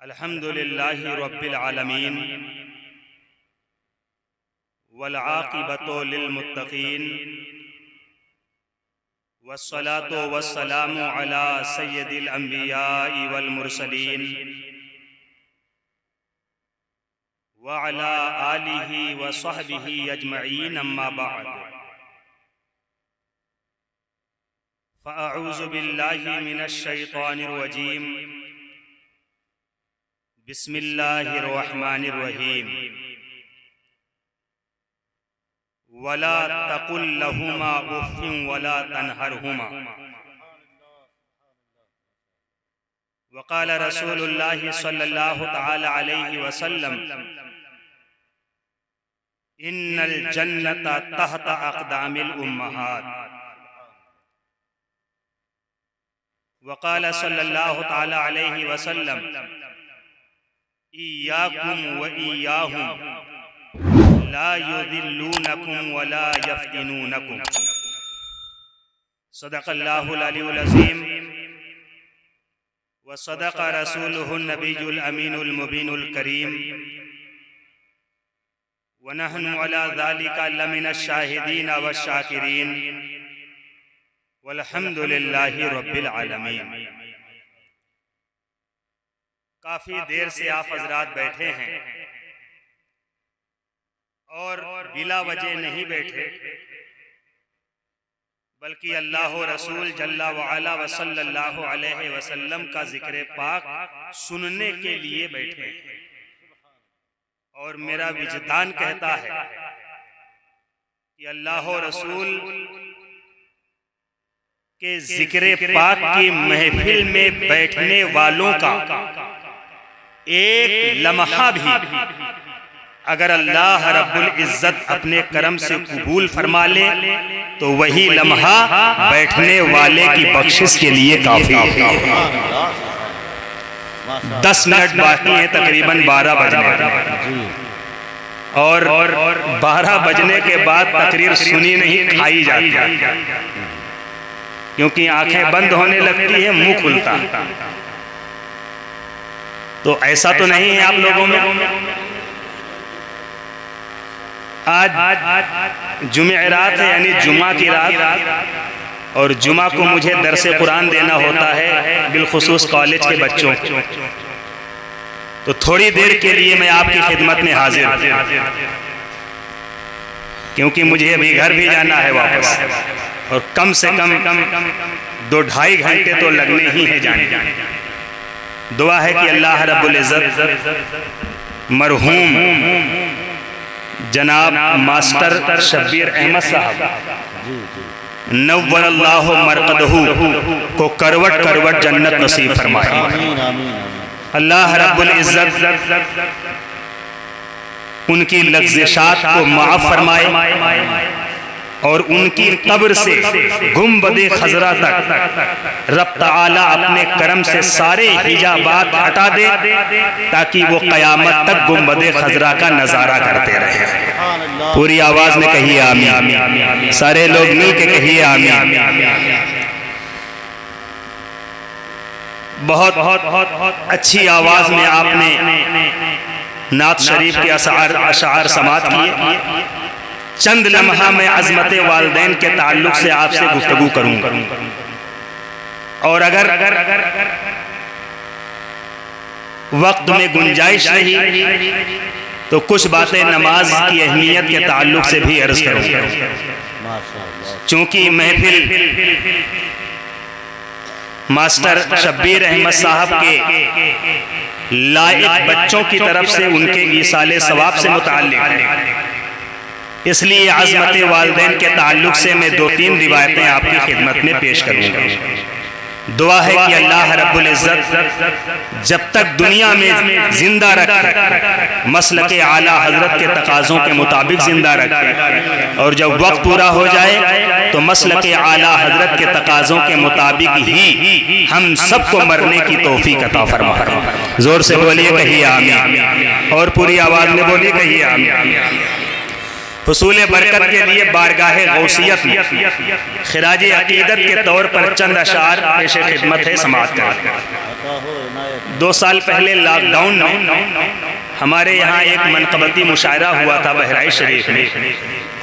अल्हम्दुलिल्लाहि रब्बिल आलमीन वल आक़िबतु लिल मुत्तक़ीन वस्सलातु वस्सलामु अला सय्यदिल अंबियाइ वल मुरसलीन व अला आलिहि व सहबिहि अजमईन अम्मा बअद फ़अऊज़ु बिल्लाहि मिनश शैतानिर रजीम बिस्मिल्लाहिर रहमानिर रहीम वला तकुल लहुमा उफ़्फ़िन वला तनहरहुमा वक़ाल रसूलुल्लाहि सल्लल्लाहु तआला अलैहि वसल्लम इन्नल जन्नता तहता अक़दामिल उम्महात वक़ाल सल्लल्लाहु तआला अलैहि वसल्लम इय्याकुम व इय्याहुम ला युदिल्लूनकुम वला यफ्तिनूनकुम। सदक़ल्लाहुल अलीयुल अज़ीम व सदक़ रसूलुहुन नबियुल अमीनुल मुबीनुल करीम व नहनु अला ज़ालिका लमिनश शाहिदीन व शाकिरीन वल्हम्दुलिल्लाहि रब्बिल आलमीन। काफ़ी देर से आप हजरात बैठे हैं और बिला वजह नहीं बैठे, बल्कि अल्लाह रसूल जल्ला व अला व सल्लल्लाहु अलैहि वसल्लम का जिक्र पाक सुनने के लिए बैठे हैं। और मेरा विजदान कहता है कि अल्लाह रसूल के जिक्र पाक की महफिल में बैठने वालों का एक लम्हा भी अगर अल्लाह रब्बुल इज्जत अपने करम से कबूल फरमा ले तो वही लम्हा बैठने वाले की बख्शिश के लिए काफी है। 10 मिनट बाकी हैं तकरीबन 12 बजने और 12 बजने के बाद तकरीर सुनी नहीं खाई जाती, क्योंकि आंखें बंद होने लगती है, मुंह खुलता। तो ऐसा तो नहीं है आप लोगों में। आज जुमेरात है, यानी जुमा की रात, और जुमा को मुझे दरसे कुरान देना होता है बिलखुसूस कॉलेज के बच्चों को। तो थोड़ी देर के लिए मैं आपकी खिदमत में हाजिर हूं, क्योंकि मुझे अभी घर भी जाना है वापस, और कम से कम 2-2.5 घंटे तो लगने ही हैं जाने। दुआ है कि अल्लाह रब्बुल इज़्ज़त मरहूम जनाब मास्टर शब्बीर अहमद साहब नव्वरल्लाहु मरक़दहू को करवट करवट जन्नत नसीब फरमाए। अल्लाह रब्बुल इज़्ज़त उनकी लग़्ज़िशात को माफ़ फरमाए और उनकी कब्र से गुंबदे खजरा तक रब तआला अपने करम से सारे हिजाबात हटा दे, ताकि वो क़यामत तक गुंबदे खजरा का नज़ारा करते रहे। पूरी आवाज में कहिए आमीन, सारे लोग मिल के कहिए आमीन। बहुत अच्छी आवाज में आपने नात शरीफ के अशार समात किए। चंद लम्हा में अज़मत वालिदैन के ताल्लुक से आपसे गुफ्तगू करूंगा, और अगर वक्त में गुंजाइश रही तो कुछ बातें नमाज की अहमियत के ताल्लुक से भी अर्ज करूंगा। चूंकि महफिल मास्टर शब्बीर अहमद साहब के लायक बच्चों की तरफ से उनके ईसाले सवाब से मुताल्लिक है, इसलिए अज़मत वालिदैन के ताल्लुक से मैं 2-3 रिवायतें आपकी खिदमत में पेश करूंगा। दुआ है कि अल्लाह रब्बुल इज़्ज़त जब तक दुनिया में जिंदा रखे, मसलके आला हजरत के तकाज़ों के मुताबिक जिंदा रखे, और जब वक्त पूरा हो जाए तो मसलके आला हजरत के तकाज़ों के मुताबिक ही हम सबको मरने की तौफीक अता फरमाए। जोर से बोलिए कहिए आमीन, और पूरी आवाज में बोलिए कहिए आमीन। हुसूल बरकत के लिए बारगाहे गौसियत में खिराज अकीदत के तौर पर चंद अशार पेश खिदमत है, समाअत करें। 2 साल पहले लॉकडाउन में हमारे यहाँ एक मनक़बती मुशायरा हुआ था बहराइच शरीफ में।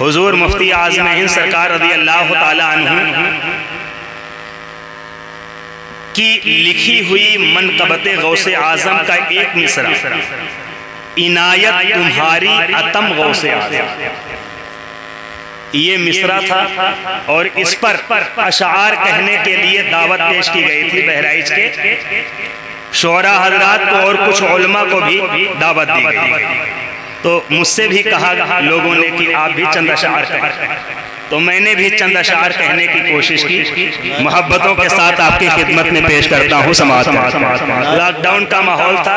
हुजूर मुफ्ती आज़म हिंद सरकार रज़ी अल्लाह ताला अन्हु की लिखी हुई मनक़बत गौसे आज़म का एक मिसरा, इनायत तुम्हारी अतम गौसे आज़म, ये मिसरा था और इस पर अशार कहने के लिए दावत पेश की गई थी। बहराइच के शोरा हजरात को और कुछ उलमा को भी दावत दी गई। तो मुझसे भी कहा लोगों ने कि आप भी चंद अशार कहें, तो मैंने भी चंद अशार कहने की कोशिश की। मोहब्बतों के साथ आपकी खिदमत में पेश करता हूँ। समाज लॉकडाउन का माहौल था,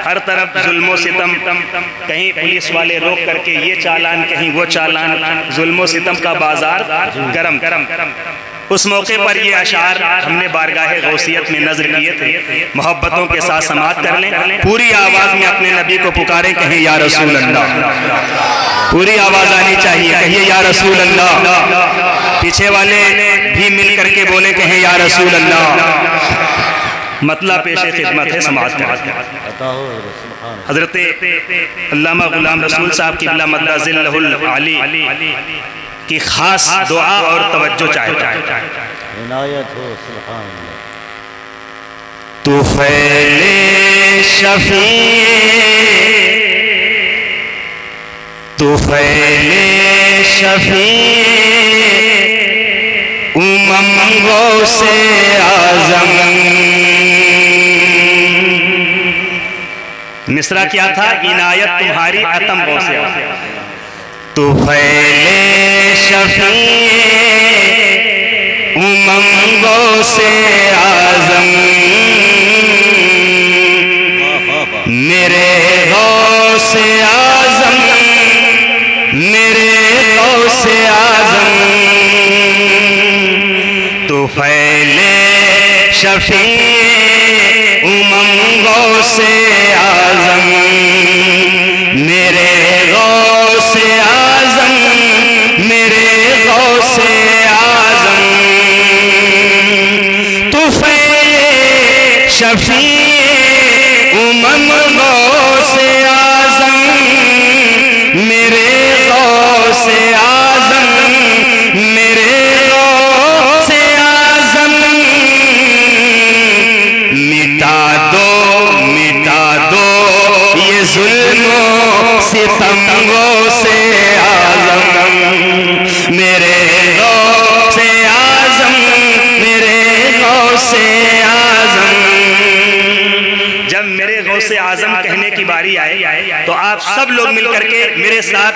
हर तरफ जुल्मो सितम, कहीं पुलिस वाले रोक करके ये चालान, कहीं वो चालान, जुल्मो सितम का बाजार गरम। उस मौके पर ये अशार हमने बारगाहे गौसियत में नज़र किए थे। मोहब्बतों के साथ समात कर लें, पूरी आवाज़ में अपने नबी को पुकारे, कहें या रसूल अल्लाह। पूरी आवाज़ आनी चाहिए, कहिए या रसूल अल्लाह। पीछे वाले भी मिल करके बोले, कहें या रसूल अल्लाह। मतलब पेशे खिदमत है समाज में। हजरत अल्लामा गुलाम रसूल साहब क़िबला मद्दाज़िल्लहुल आली की खास दुआ और तवज्जो चाहता है। तुफ़ैले शफ़ी, तुफ़ैले शफ़ी उमंगों से आज़म। मिसरा क्या था? इनायत तुम्हारी अतम गौ से आज़म। तुफ़ैले शफ़ी उमंगों से आज़म, मेरे गौसे आज़म, मेरे गौसे आज़म। तुफ़ैले शफ़ी उमंगों से आज़म, मेरे गौसे आज़म, मेरे गौसे आज़म। तुफ़ैले शफ़ी उमंगों से आज़म, मेरे गौसे आज़म, मेरे गौसे आज़म। मिटा दो ये जुल्मों सितमों से आज़म, मेरे गौसे आज़म, मेरे गौसे आज़म। जब मेरे गौसे आज़म कहने की बारी आए तो आप सब लोग मिलकर के मेरे साथ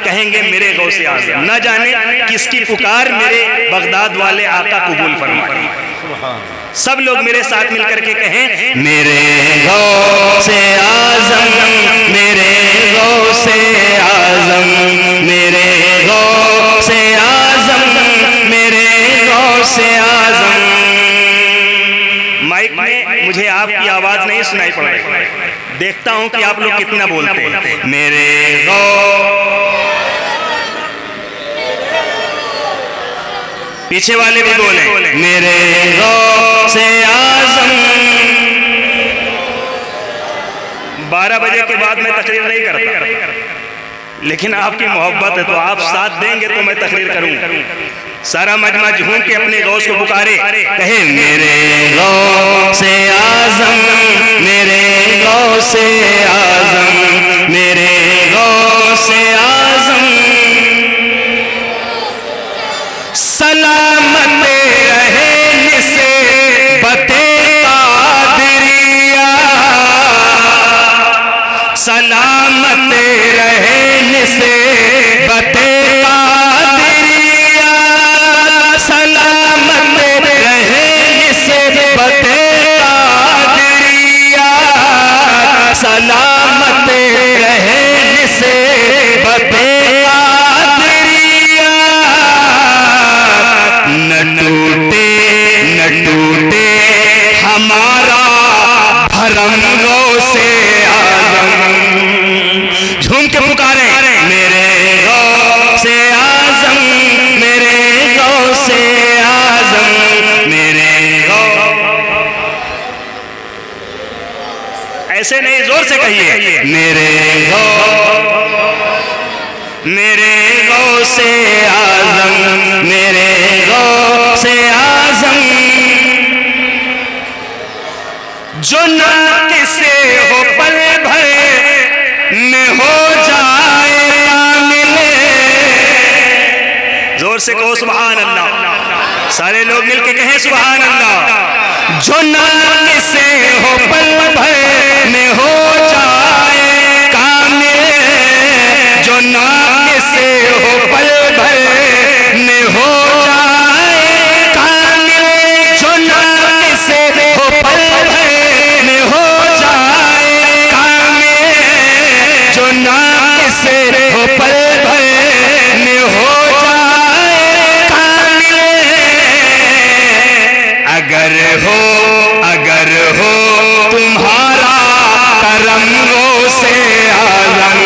कहेंगे मेरे गौसे आज़म। न जाने किसकी पुकार मेरे बगदाद वाले आका कबूल फरमाए। सब लोग मेरे साथ मिलकर के कहें मेरे गौसे आज़म, मेरे गौसे आज़म, मेरे गौसे आज़म, मेरे गौसे आज़म। माइक में मुझे आपकी आवाज़ नहीं सुनाई पड़ रही, देखता हूं कि आप लोग कितना बोलते हैं। मेरे पीछे वाले भी बोले मेरे गौसे आज़म। 12 बजे के बाद मैं तकरीर नहीं करता, लेकिन आपकी मोहब्बत है तो आप साथ देंगे तो मैं तकरीर करूंगा। सारा मजमा झूम के अपने गौस को पुकारे, कहे मेरे गौसे आज़म, मेरे गौसे आज़म, मेरे गौसे आज़म। सलामत रहे निस्बते कादरिया, सलामत रहे निस्बते कादरिया, सलामत रहे निस्बते कादरिया, सलामत रहे निस्बते जोर से कहिए, मेरे गौ से आजम, मेरे गौ से आजम, जो नाक़िस से हो पल भर में हो जाए कामिल। जोर से कहो सुभान अल्लाह, सारे लोग मिलके कहें सुभान अल्लाह। जो नाक़िस से हो पल भर में हो जाए कामिल, जो नाक़िस से हो पल भर में हो जाए कामिल, जो नाक़िस से हो पल भर में हो जाए कामिल, जो नाक़िस से हो पल भर में हो जाए कामिल। अगर हो तुम्हारा करम गौ से आजम,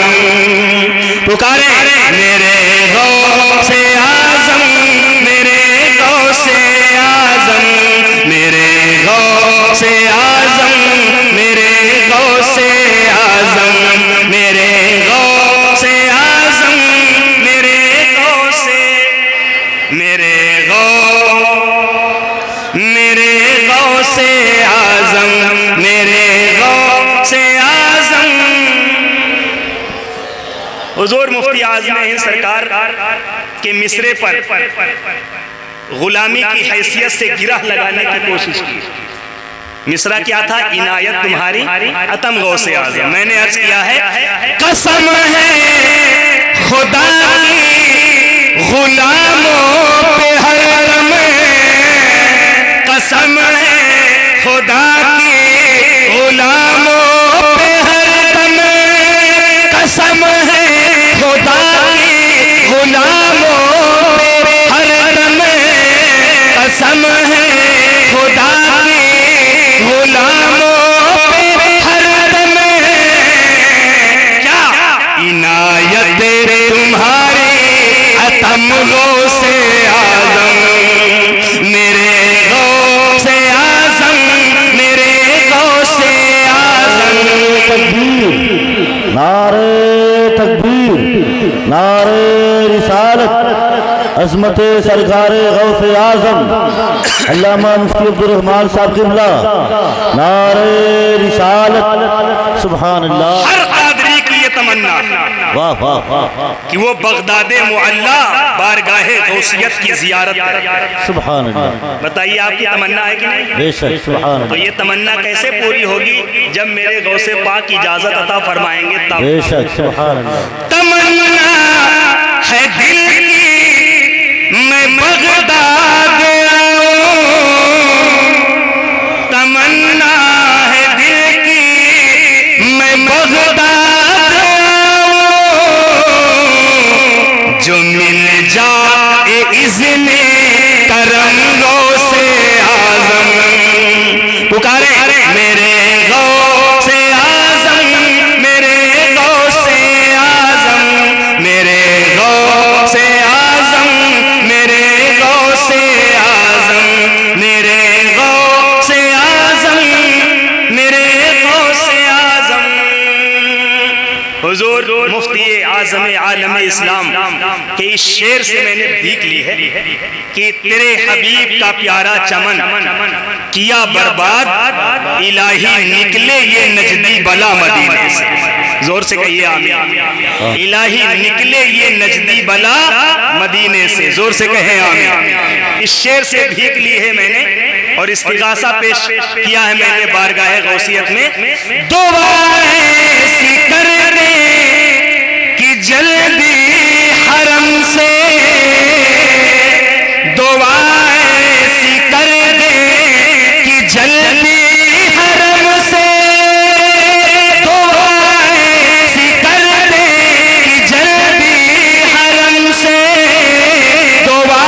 पुकारे मेरे गौ से आजम, मेरे गौ से आजम, मेरे गौ से आजम, मेरे गौ से आजम, मेरे गौ से आजम, मेरे गौ से, मेरे गौ से आजम, मेरे गौ से आजम। हुजूर मुफ्ती आज़म हिंद सरकार के मिसरे पर गुलामी की हैसियत से गिरह लगाने की कोशिश की। मिसरा क्या था? इनायत तुम्हारी अतम गौ से आज़म। मैंने अर्ज किया है, कसम है खुदा की गुलामों पे हरदम, कसम है खुदा की गुलामों पे हरदम, कसम है खुदा की गुलामों पे हरदम, कसम है खुदा की गुलामों पे हरदम। क्या इनायत तुम्हारी अतम गौ से आजम, मेरे गौ से आजम, मेरे गौ से आजम। तकबीर, नारे तकबीर, नारे रिसालत, अज़मत सरकारे गौसे आज़म अल्लामा मुफ्ती अब्दुर्रहमान साहब क़िबला, नारे रिसालत, सुभान अल्लाह। हर कादरी की ये तमन्ना, वाह वाह वाह, कि वो बगदादे मुअल्ला बारगाहे गौसियत की ज़ियारत करे। सुभान अल्लाह। बताइए आपकी तमन्ना है कि नहीं? बेशक, सुभान तो अल्लाह। ये तमन्ना कैसे पूरी होगी? जब मेरे गौसे पाक इजाजत अता फरमाएंगे तब। बेशक, सुभान अल्लाह। तमन्ना है दिल की मैं बगदाद आऊं, तमन्ना है दिल की मैं बगदाद आऊं, जो मिल जाए इज़्ने करम गौ से आज़म, पुकारे मेरे गौ से आज़म, मेरे गौ से आज़म, मेरे गौ से आज़म, मेरे गौ से आज़म, मेरे गौ से आज़म, मेरे गौ से आज़म। हुजूर मुफ्ती आज़म आलम इस्लाम के इस शेर से मैंने भीख ली है कि तेरे हबीब का प्यारा चमन किया बर्बाद, इलाही निकले ये नजदी बला मदीने से। जोर से कहिए आमीन। इलाही निकले ये नजदी बला मदीने से। जोर से कहें आमीन। इस शेर से भीख ली है मैंने और इस्तिगासा पेश किया है मैंने बारगाह गौसियत में। दुआ ऐसी कर दे कि जल्दी हरम से, दुआ ऐसी कर दे कि जल्दी हरम से, दुआ ऐसी कर दे कि जल्दी हरम से, दुआ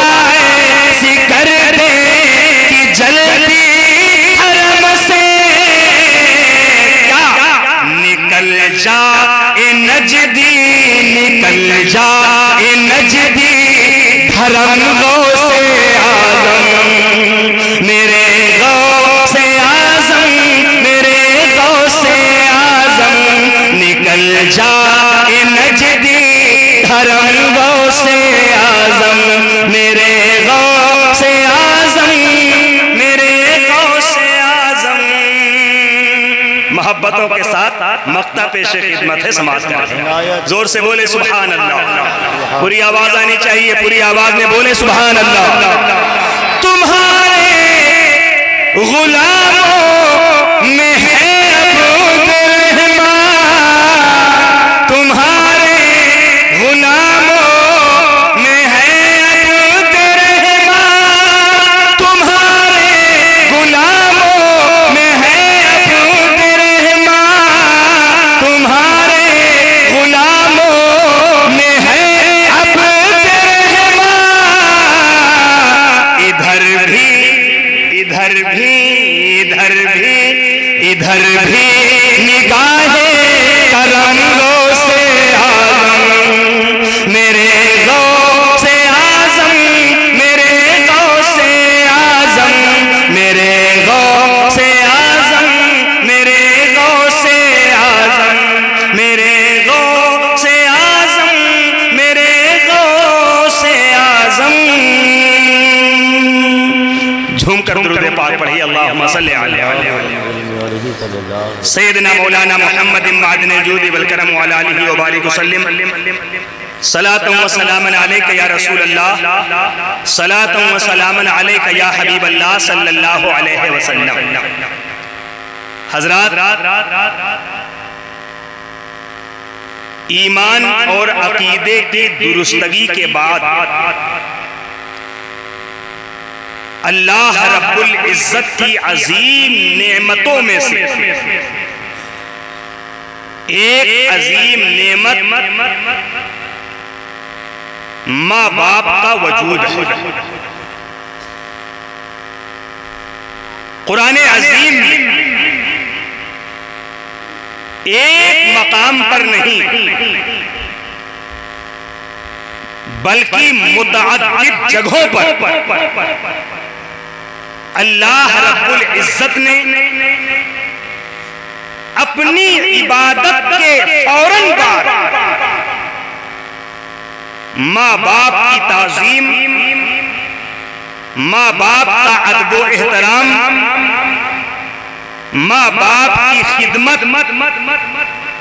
ऐसी कर दे कि जल्दी हरम से। क्या निकल जा ए नजदी, निकल जा ए नजदी धर्म गौ से आज़म, मेरे गौ से आज़म, मेरे गौ से आज़म, मोहब्बतों के साथ मक्ता पेश खिदमत है समाज का। जोर से बोले सुभान अल्लाह। पूरी आवाज आनी चाहिए, पूरी आवाज में बोले सुभान अल्लाह। तुम्हारे गुलामों में है अबूद रहमान, तुम्हारे गुलामों में है अबूद रहमान, तुम्हारे गुलामों में है अबूद रहमान, तुम्हारे गुलामों में है अबूद रहमान। इधर भी निगाहे करम गो से आजम, मेरे गौ से आजम, मेरे गौ से आजम, मेरे गौ से आजम, मेरे गौ से आजम, मेरे गौ से आजम, मेरे गौ से आजम। झूम कर दुरूद पाक पढ़िए, अल्लाहुम्मा सल्ली अला सैयदना मौलाना मोहम्मद मादन जूदी वल करम व अला आलिहि व बारिक वसल्लम। सलातु व सलामन अलैका या रसूल अल्लाह, सलातु व सलामन अलैका या हबीब अल्लाह सल्लल्लाहु अलैहि वसल्लम। हजरात, ईमान और अकीदे की दुरुस्तगी के बाद अल्लाह रब्बुल इज्जत की अजीम नेमतों में से एक अजीम नेमत माँ बाप का वजूद है। कुरान अजीम में एक मकाम पर नहीं बल्कि मुतअद्दिद जगहों पर अल्लाह रब्बुल इज्जत ने अपनी इबादत के फौरन बाद माँ बाप की ताज़ीम, माँ बाप का अदब व एहतराम, माँ बाप की खिदमत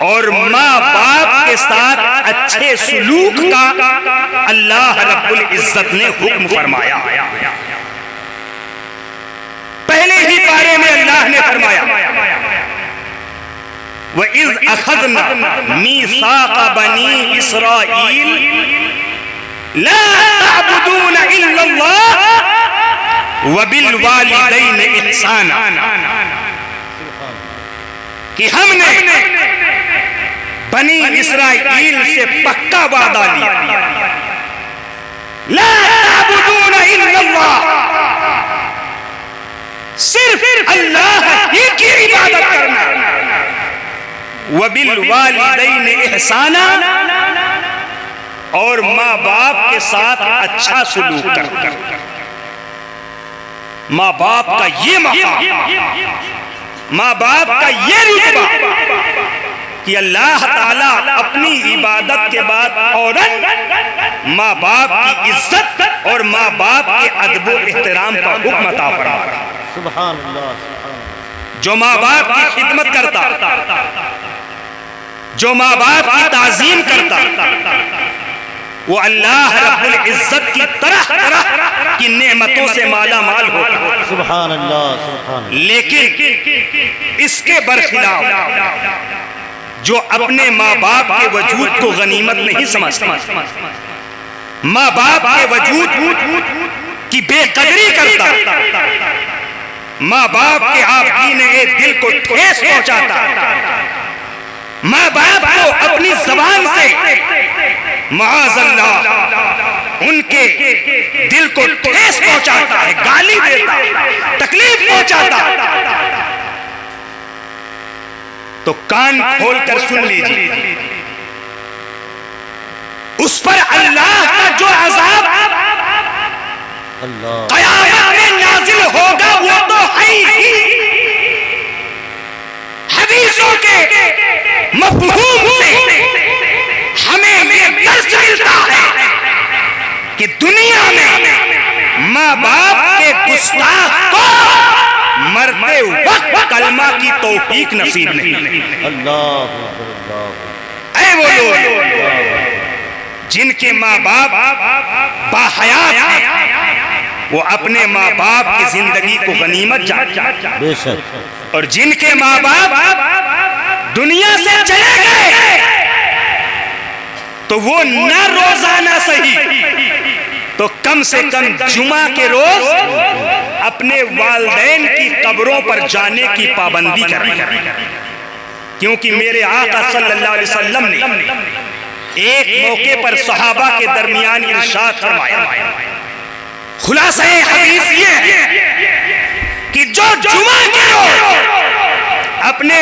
और माँ बाप के साथ अच्छे सुलूक का अल्लाह रब्बुल इज्जत ने हुक्म फरमाया। पहले ही पारे में अल्लाह ने फरमाया, व इज़ अख़ज़ना मीसाक़ बनी इस्राईल ला तअबुदून इल्लल्लाह व बिल वालिदैन इहसाना, कि हमने बनी इस्राईल से पक्का वादा लिया, ला तअबुदून इल्लल्लाह, सिर्फ अल्लाह ही की इबादत करना, व बिल वालिदैन इहसाना, और माँ बाप के साथ अच्छा सुलूक करना। माँ बाप का ये मकाम, माँ बाप का ये रुतबा कि अल्लाह ताला अपनी इबादत के बाद फौरन माँ बाप की इज्जत और माँ बाप के अदब व एहतराम का हुक्म अता फरमाया। सुभान अल्लाह। जो माँ बाप की खिदमत करता, जो माँ बाप की ताज़ीम करता, वो अल्लाह रब्बुल इज्जत की तरह तरह की नेमतों से माला माल होता। सुभान अल्लाह, सुभान। लेकिन इसके बरखिलाफ जो अपने माँ बाप के वजूद को गनीमत नहीं समझता, माँ बाप के वजूद की बेकदरी करता, माँ बाप के आपकीने दिल को ठेस पहुंचाता, माँ बाप को अपनी जबान से माअज़ल्लाह उनके दिल को ठेस पहुंचाता है, गाली देता, तकलीफ पहुंचाता, तो कान खोलकर सुन लीजिए, उस पर अल्लाह का जो अज़ाब क़यामत में नाज़िल होगा वो तो है ही। हदीसों के मफ़हूम से हमें ये दर्स मिलता है कि दुनिया में माँ बाप के गुस्ताख को मरते वक्त कलमा की तौफीक नसीब नहीं। अल्लाह ऐ वो लोग जिनके माँ बाप बाहयात हैं, वो अपने माँ बाप की जिंदगी को गनीमत जानते, बेशक। और जिनके माँ बाप दुनिया से चले गए तो वो न रोजाना सही तो कम से कम जुमा के रोज अपने वालिदैन की कब्रों पर जाने की पाबंदी करें, क्योंकि मेरे आका सल्लल्लाहु अलैहि वसल्लम ने एक मौके पर सहाबा के दरमियान इरशाद फरमाया, खुलासा हदीस ये है कि जो जुमा के रोज अपने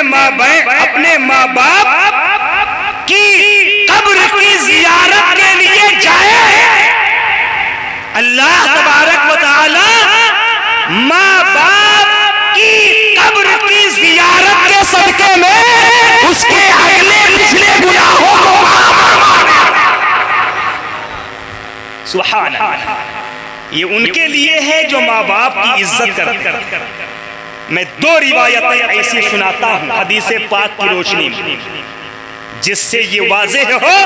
माँ बाप की कब्र की जियारत के लिए जाए, अल्लाह तबारक व तआला माँ बाप की कब्र की जियारत के सदके में उसके अगले पिछले गुनाहों को सुभान अल्लाह। ये उनके लिए है जो माँ बाप की इज्जत करते हैं। मैं दो रिवायतें ऐसी सुनाता हूँ हदीस पाक की रोशनी में, जिससे ये वाज़ेह हो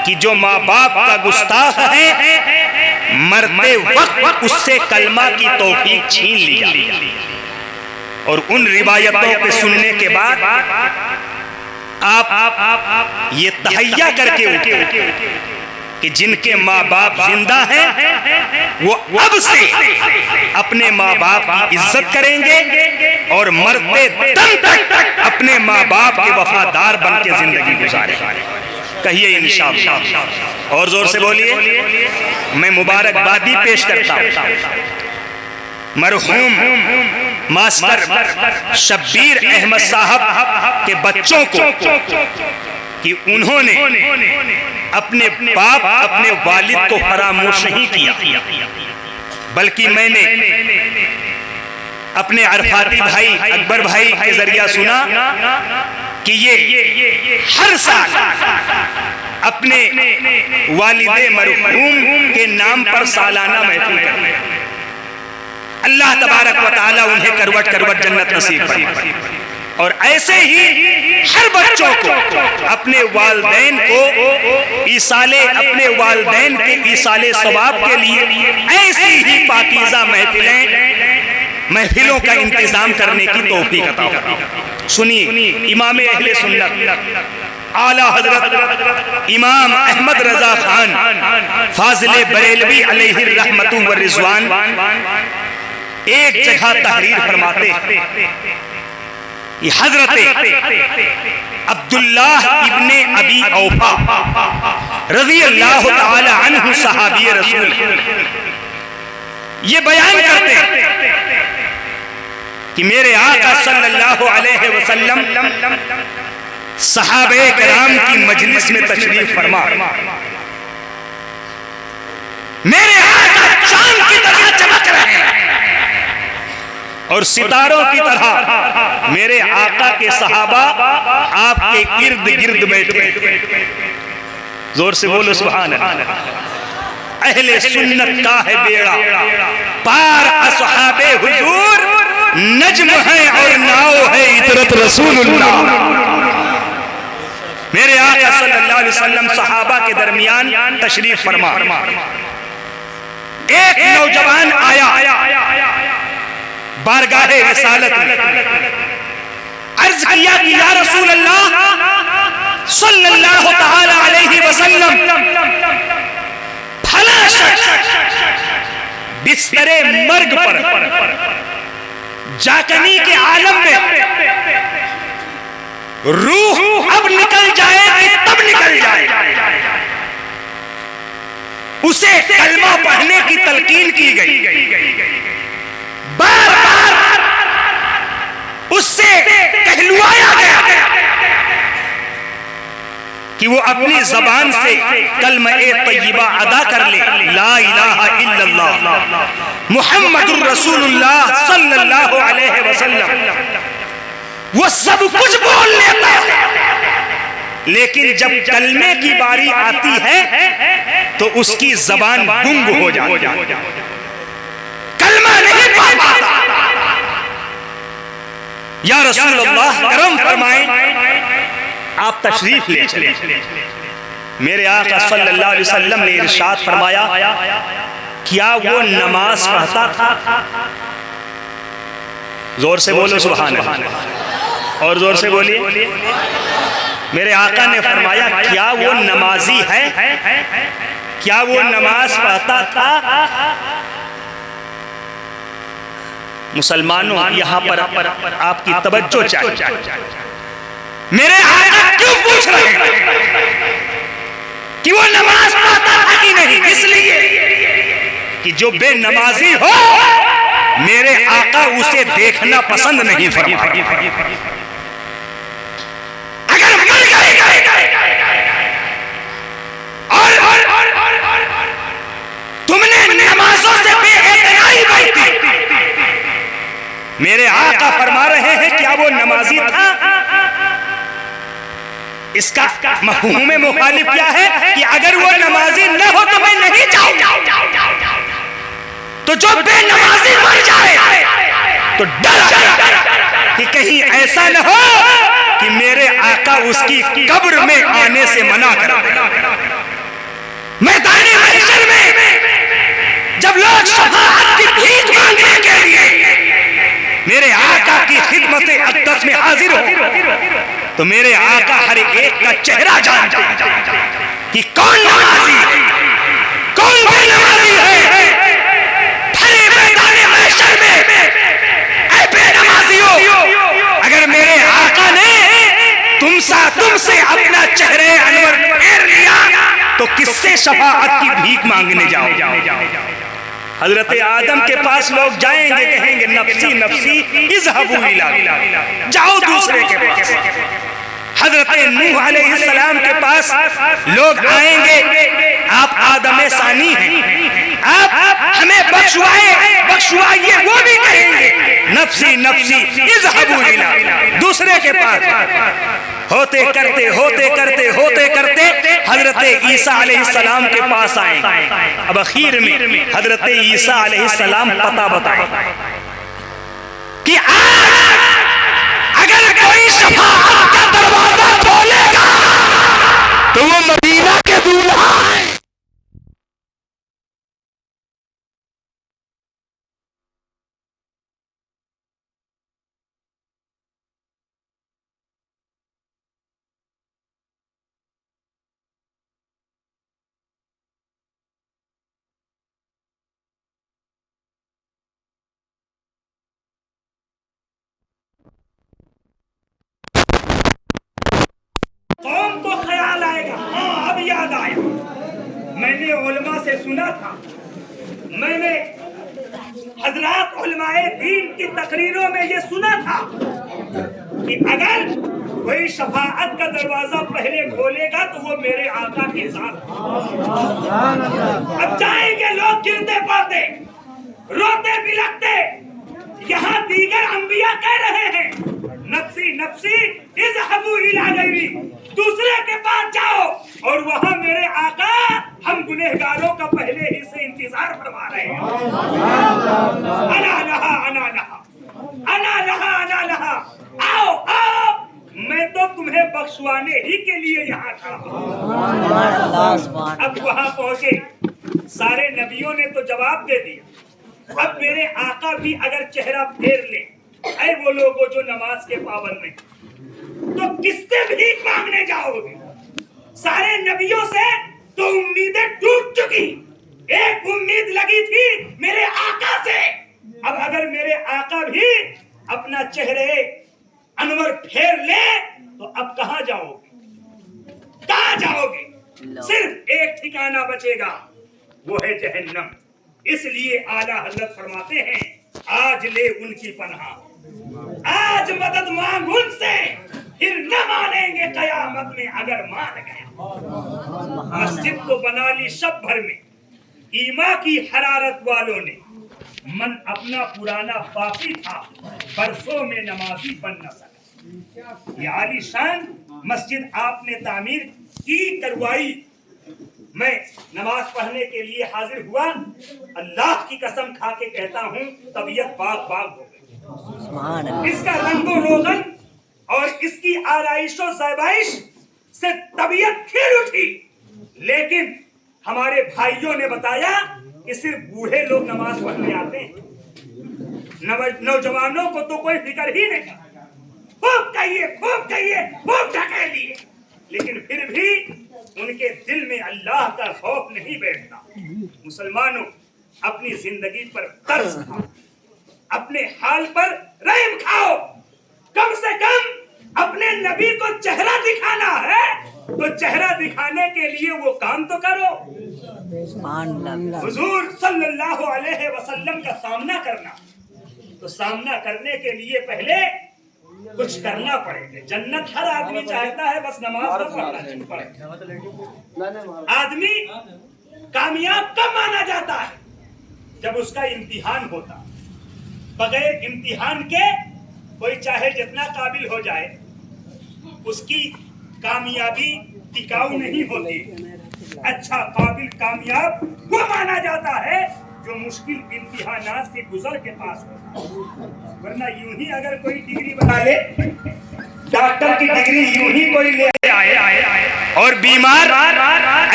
कि जो माँ बाप का गुस्ताख है मरते वक्त उससे कलमा की तौफीक छीन ली जाती। और उन रिवायतों के सुनने के बाद आप ये तहैया करके उठे कि जिनके माँ बाप जिंदा हैं वो अब से अपने माँ बाप की इज्जत करेंगे और मरते दम तक अपने माँ बाप के वफादार बन के जिंदगी गुजारेंगे। कहिए इंशाअल्लाह, और जोर से बोलिए। मैं मुबारकबादी पेश करता हूँ मरहूम मास्टर शब्बीर अहमद साहब के बच्चों को कि उन्होंने अपने बाप अपने वालिद को फरामोश नहीं किया, बल्कि मैंने अपने अरफाती भाई अकबर भाई के जरिया सुना कि ये हर साल अपने वालिदे मरहूम के नाम पर सालाना महफिल करते हैं। अल्लाह तबारक व तआला उन्हें करवट करवट जन्नत नसीब फरमाए। और ऐसे ही हर बच्चों को अपने वालिदैन को अपने वालिदैन के ईसाले सवाब के लिए ऐसी ही पाकीज़ा महफिलों का इंतजाम करने की तौफीक अता हो। सुनिए, इमाम अहले सुन्नत आला हजरत इमाम अहमद रजा खान फाजिले बरेलवी अलैहि रहमतु व रिजवान एक जगह तहरीर फरमाते हैं, हजरत अब्दुल्लाह इब्ने अबी औफा रज़ी अल्लाह तआला अन्हु सहाबी रसूल ये बयान करते हैं कि मेरे आका सल्लल्लाहु अलैहि वसल्लम सहाबे किराम की मजलिस में तशरीफ फरमा, मेरे आका चांद की तरह चमक रहे हैं और सितारों की तरह मेरे आका के सहाबा आपके इर्द गिर्द बैठे। जोर से बोलो सुभान अल्लाह। अहले सुन्नत का है बेड़ा पार, असहाबे हुजूर नज्म है और नाव है इतरत रसूलुल्लाह। मेरे आका सल्लल्लाहु अलैहि वसल्लम सहाबा के दरमियान तशरीफ फरमा, एक नौजवान आया बारगाहे रिसालत में, अर्ज किया कि या रसूल अल्लाह सल्लल्लाहु तआला अलैहि वसल्लम फला शख्स बिस्तरे मर्ग पर जाकनी के आलम में रूह अब निकल जाए कि तब निकल जाए, उसे कलमा पढ़ने की तलकीन की गई, बार बार उससे कहलवाया गया कि वो अपनी जबान से कलमा-ए तय्यबा अदा कर ले, ला इलाहा इल्लल्लाह मुहम्मदुर रसूलुल्लाह सल्लल्लाहु अलैहि वसल्लम। वो सब कुछ बोल लेता है, लेकिन जब कलमे की बारी आती है तो उसकी जबान गुंग हो जाती है, कलमा नहीं पढ़ पाता। या रसूलल्लाह करम फरमाएं, आप तशरीफ ले चले। मेरे आका सल्लल्लाहु अलैहि वसल्लम ने इरशाद फरमाया, क्या वो नमाज पढ़ता था? जोर से बोलो सुभान अल्लाह, और जोर से बोलिए। मेरे आका ने फरमाया, क्या वो नमाजी है? क्या वो नमाज पढ़ता था? मुसलमानों, यहाँ पर आपकी तवज्जो चाहिए। मेरे आका क्यों पूछ रहे हैं कि वो नमाज पढ़ता था कि नहीं? इसलिए कि जो बेनमाजी हो, मेरे आका उसे देखना पसंद नहीं फरमाते। अगर मर गए और तुमने नमाजों से बेइतनाई बरती, मेरे आका फरमा रहे हैं, क्या वो नमाजी था? इसका मफ़हूम मुखालिफ क्या है कि अगर वो नमाजी न हो तो मैं नहीं जाऊंगा। तो जो बेनमाजी मर जाए तो डर कि कहीं ऐसा न हो कि मेरे आका उसकी कब्र में आने से मना कर। मैदानी महशर में जब लोग शफाअत की भीख मांगने के लिए मेरे आका की खिदमत अक़दस में हाजिर हो, तो मेरे आका हर एक का चेहरा जानते हैं कि कौन नमाजी है, कौन बेनमाजी है। भरे मैदान महशर में ऐ बेनमाजियों, अगर मेरे आका ने तुमसे अपना चेहरे अनवर फेर लिया तो किससे शफाअत की भीख मांगने जाओ? हजरत आदम के पास लोग जाएंगे, कहेंगे नफ्सी नफ्सी इज़हबू इला, जाओ दूसरे के पास। हजरत नूह अलैहिस्सलाम के पास लोग आएंगे, आप आदम सानी हैं, आप हमें बख्शवाइए, वो भी कहेंगे नफ्सी नफ्सी इज़हबू इला, दूसरे के पास। होते करते हजरत ईसा अलैहिस्सलाम के पास आए। अब आखिर में हजरत ईसा अलैहिस्सलाम पता बताए कि आज अगर कोई शफाअत का दरवाजा खोलेगा तो वो मदीना के दूल्हा है। कौम को ख्याल आएगा, हाँ अब याद आया, मैंने उलमा से सुना था, मैंने हजरात उलमाए दीन की तकरीरों में ये सुना था कि अगर कोई शफाअत का दरवाजा पहले खोलेगा तो वो मेरे आका के साथ। अब जाएंगे लोग गिरते पाते, रोते बिलखते, यहाँ दीगर अंबिया कह रहे हैं नफ्सी नफ्सी इज़हबू इला गैरी, दूसरे के पास जाओ, और वहां मेरे आका हम गुनहगारों का पहले ही से इंतजार फरमा रहे हैं। अना लहा अना लहा अना लहा अना लहा, आओ आओ, मैं तो तुम्हें बख्शवाने ही के लिए यहाँ था। अब वहां पहुंचे, सारे नबियों ने तो जवाब दे दिया, अब मेरे आका भी अगर चेहरा फेर ले, ऐ वो लोगों जो नमाज के पाबंद नहीं, तो किससे भीख मांगने जाओगे? सारे नबियों से तो उम्मीदें टूट चुकी, एक उम्मीद लगी थी मेरे आका से। अब अगर मेरे आका भी अपना चेहरे अनवर फेर ले तो अब कहां जाओगे? कहां जाओगे? सिर्फ एक ठिकाना बचेगा, वो है जहन्नम। इसलिए आला हजरत फरमाते हैं, आज ले उनकी पनाह, आज मदद मांग उनसे, फिर न मानेंगे कयामत में अगर मान गया। मस्जिद तो बना ली शब भर में, ईमा की हरारत वालों ने, मन अपना पुराना बाकी था, बरसों में नमाजी बन न सका। ये आलीशान मस्जिद आपने तामीर की करवाई, मैं नमाज पढ़ने के लिए हाजिर हुआ, अल्लाह की कसम खा के कहता हूँ तबीयत बाग बाग हो गई। इसका रंगो रोगन और इसकी आराइशो ज़ैबाइश से तबीयत खिल उठी। लेकिन हमारे भाइयों ने बताया कि सिर्फ बूढ़े लोग नमाज पढ़ने आते हैं, नौजवानों को तो कोई फिक्र ही नहीं। खूब कहिए खूब ढकेलिए, लेकिन फिर भी उनके दिल में अल्लाह का खौफ नहीं बैठता। मुसलमानों, अपनी जिंदगी पर तरस खाओ, अपने हाल पर रहम खाओ। कम से कम अपने नबी को चेहरा दिखाना है तो चेहरा दिखाने के लिए वो काम तो करो। हुजूर सल्लल्लाहु अलैहि वसल्लम का सामना करना, तो सामना करने के लिए पहले कुछ करना पड़ेगा। जन्नत हर आदमी चाहता है, बस नमाज तो पढ़ना पड़ेगा। आदमी कामयाब कब माना जाता है? जब उसका इम्तिहान होता। बगैर इम्तिहान के कोई चाहे जितना काबिल हो जाए, उसकी कामयाबी टिकाऊ नहीं होती। अच्छा काबिल कामयाब वो माना जाता है जो मुश्किल इम्तिहानात से गुजर के पास हो। वरना यूं ही अगर कोई डिग्री बना ले, डॉक्टर की डिग्री यूं ही कोई ले आए और बीमार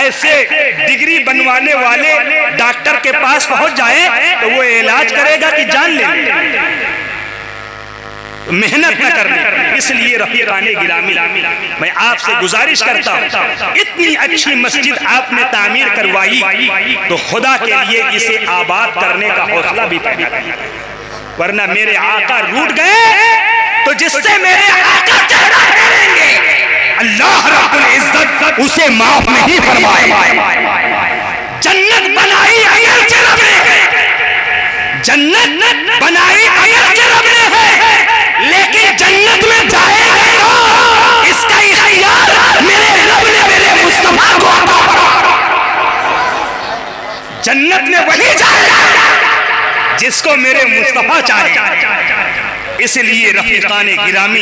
ऐसे डिग्री बनवाने वाले डॉक्टर के पास पहुंच जाए तो वो इलाज करेगा कि जान ले, मेहनत न करने। इसलिए रफीकाने गिरामी, मैं आपसे गुजारिश करता हूँ, इतनी अच्छी मस्जिद आपने तामीर करवाई तो खुदा के लिए इसे आबाद करने का हौसला भी पैदा करना। वरना मेरे आका रूठ गए तो जिससे मेरे आका चेहरा फेरेंगे, अल्लाह रब्बुल इज्जत उसे माफ नहीं फरमाएगा। जन्नत बनाई अगरचे रब ने, जन्नत बनाई अगरचे रब ने है, लेकिन जन्नत में जाएगा तो इसका इख्तियार मेरे रब ने मेरे मुस्तफा को अता फरमाया। जन्नत में वही जाएगा जिसको मेरे मुस्तफा चाहे। इसलिए रफीकाने गिरामी,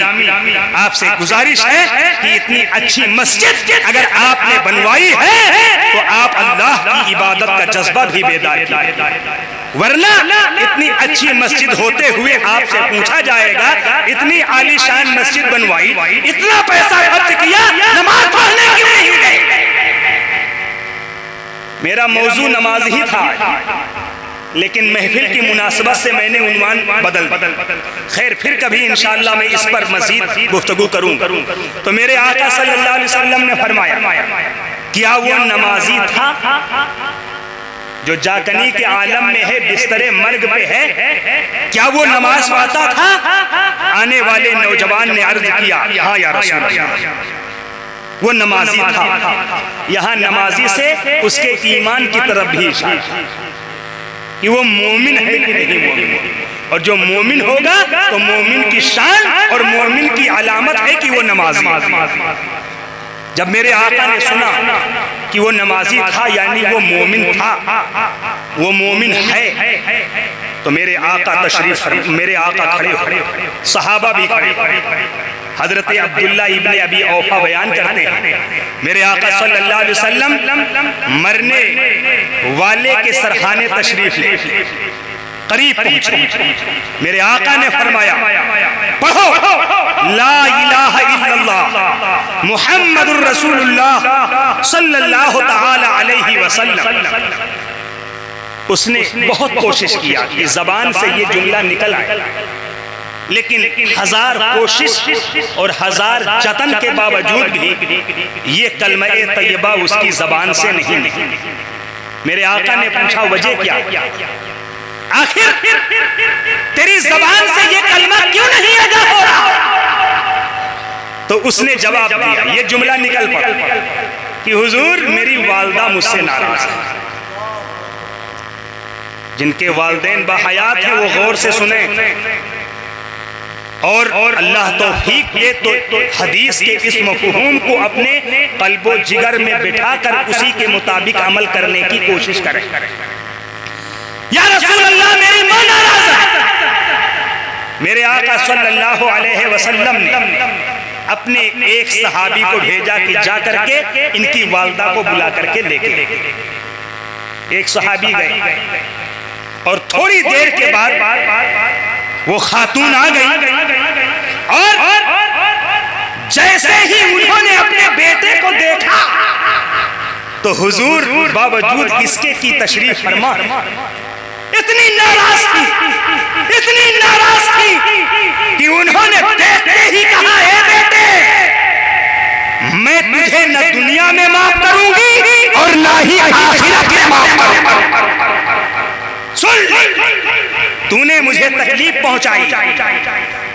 आपसे गुजारिश है कि इतनी अच्छी मस्जिद अगर आपने बनवाई है तो आप अल्लाह की इबादत का जज्बा भी बेदार कीजिए। वरना इतनी अच्छी मस्जिद होते हुए आपसे पूछा जाएगा, इतनी आलीशान मस्जिद बनवाई, इतना पैसा खर्च किया, नमाज पढ़ने क्यों नहीं गए? मेरा मौजू नमाज ही था, लेकिन महफिल की मुनासबत से मैंने उन्वान बदल। खैर, फिर कभी इंशाअल्लाह मैं इस पर मजीद गुफ्तगू करूं। तो मेरे आका सल्लल्लाहु अलैहि वसल्लम ने फरमाया, क्या वो नमाजी था जो जाकनी के आलम में है, बिस्तरे मर्ग पे है, क्या वो नमाज पढ़ता था? आने वाले नौजवान ने अर्ज किया, हाँ या रसूल अल्लाह, वो नमाजी था। यहाँ नमाजी से उसके ईमान की तरफ भी इशारा कि वो मोमिन है कि नहीं मोमिन, और जो मोमिन होगा तो मोमिन की शान और मोमिन की अलामत है कि वो नमाजी। जब मेरे आका ने सुना कि वो नमाजी था, यानी वो मोमिन था, वो मोमिन है, तो मेरे आका मेरे आका खड़े हो, सहाबा भी खड़े। हजरत अब्दुल्ला इब्ने अबी औफा बयान करते हैं, मेरे आका सल्लल्लाहु अलैहि वसल्लम मरने वाले के सरहाने तशरीफ ले करीब पहुंचे। मेरे आका ने फरमाया, पढ़ो ला इलाहा इल्लल्लाह मुहम्मदुर रसूलुल्लाह सल्लल्लाहु तआला अलैहि वसल्लम। उसने बहुत कोशिश किया कि जबान से ये जुमला निकल आए, लेकिन हजार कोशिश और हजार जतन के बावजूद भी ये कलमा-ए तैयबा उसकी जबान से नहीं निकली। मेरे आका ने पूछा, वजह क्या? आखिर तेरी जबान से ये कलमा क्यों नहीं अदा हो रहा? तो उसने जवाब दिया, ये जुमला निकल पड़ा कि हुजूर मेरी वालदा मुझसे नाराज है। जिनके वालिदैन बाहयात हैं वो गौर से सुने और अल्लाह तौफीक दे तो हदीस के इस मफ़हूम को अपने कल्बो जिगर में बिठाकर उसी के मुताबिक अमल करने की कोशिश करें। या रसूल अल्लाह मेरी मां नाराज है। मेरे आका सल्लल्लाहु अलैहि वसल्लम ने अपने एक सहाबी को भेजा कि जा करके इनकी वालदा को बुला करके लेके। एक सहाबी गए और थोड़ी देर के बाद वो खातून आ गई और जैसे ही उन्होंने अपने बेटे को देखा तो हुजूर बावजूद इसके की तशरीफ फरमा इतनी नाराज थी कि उन्होंने देखते ही कहा, हे बेटे, मैं तुझे न दुनिया में माफ करूंगी और ना ही आखिरत में माफ करूंगी। सुन, तूने मुझे तकलीफ पहुंचाई,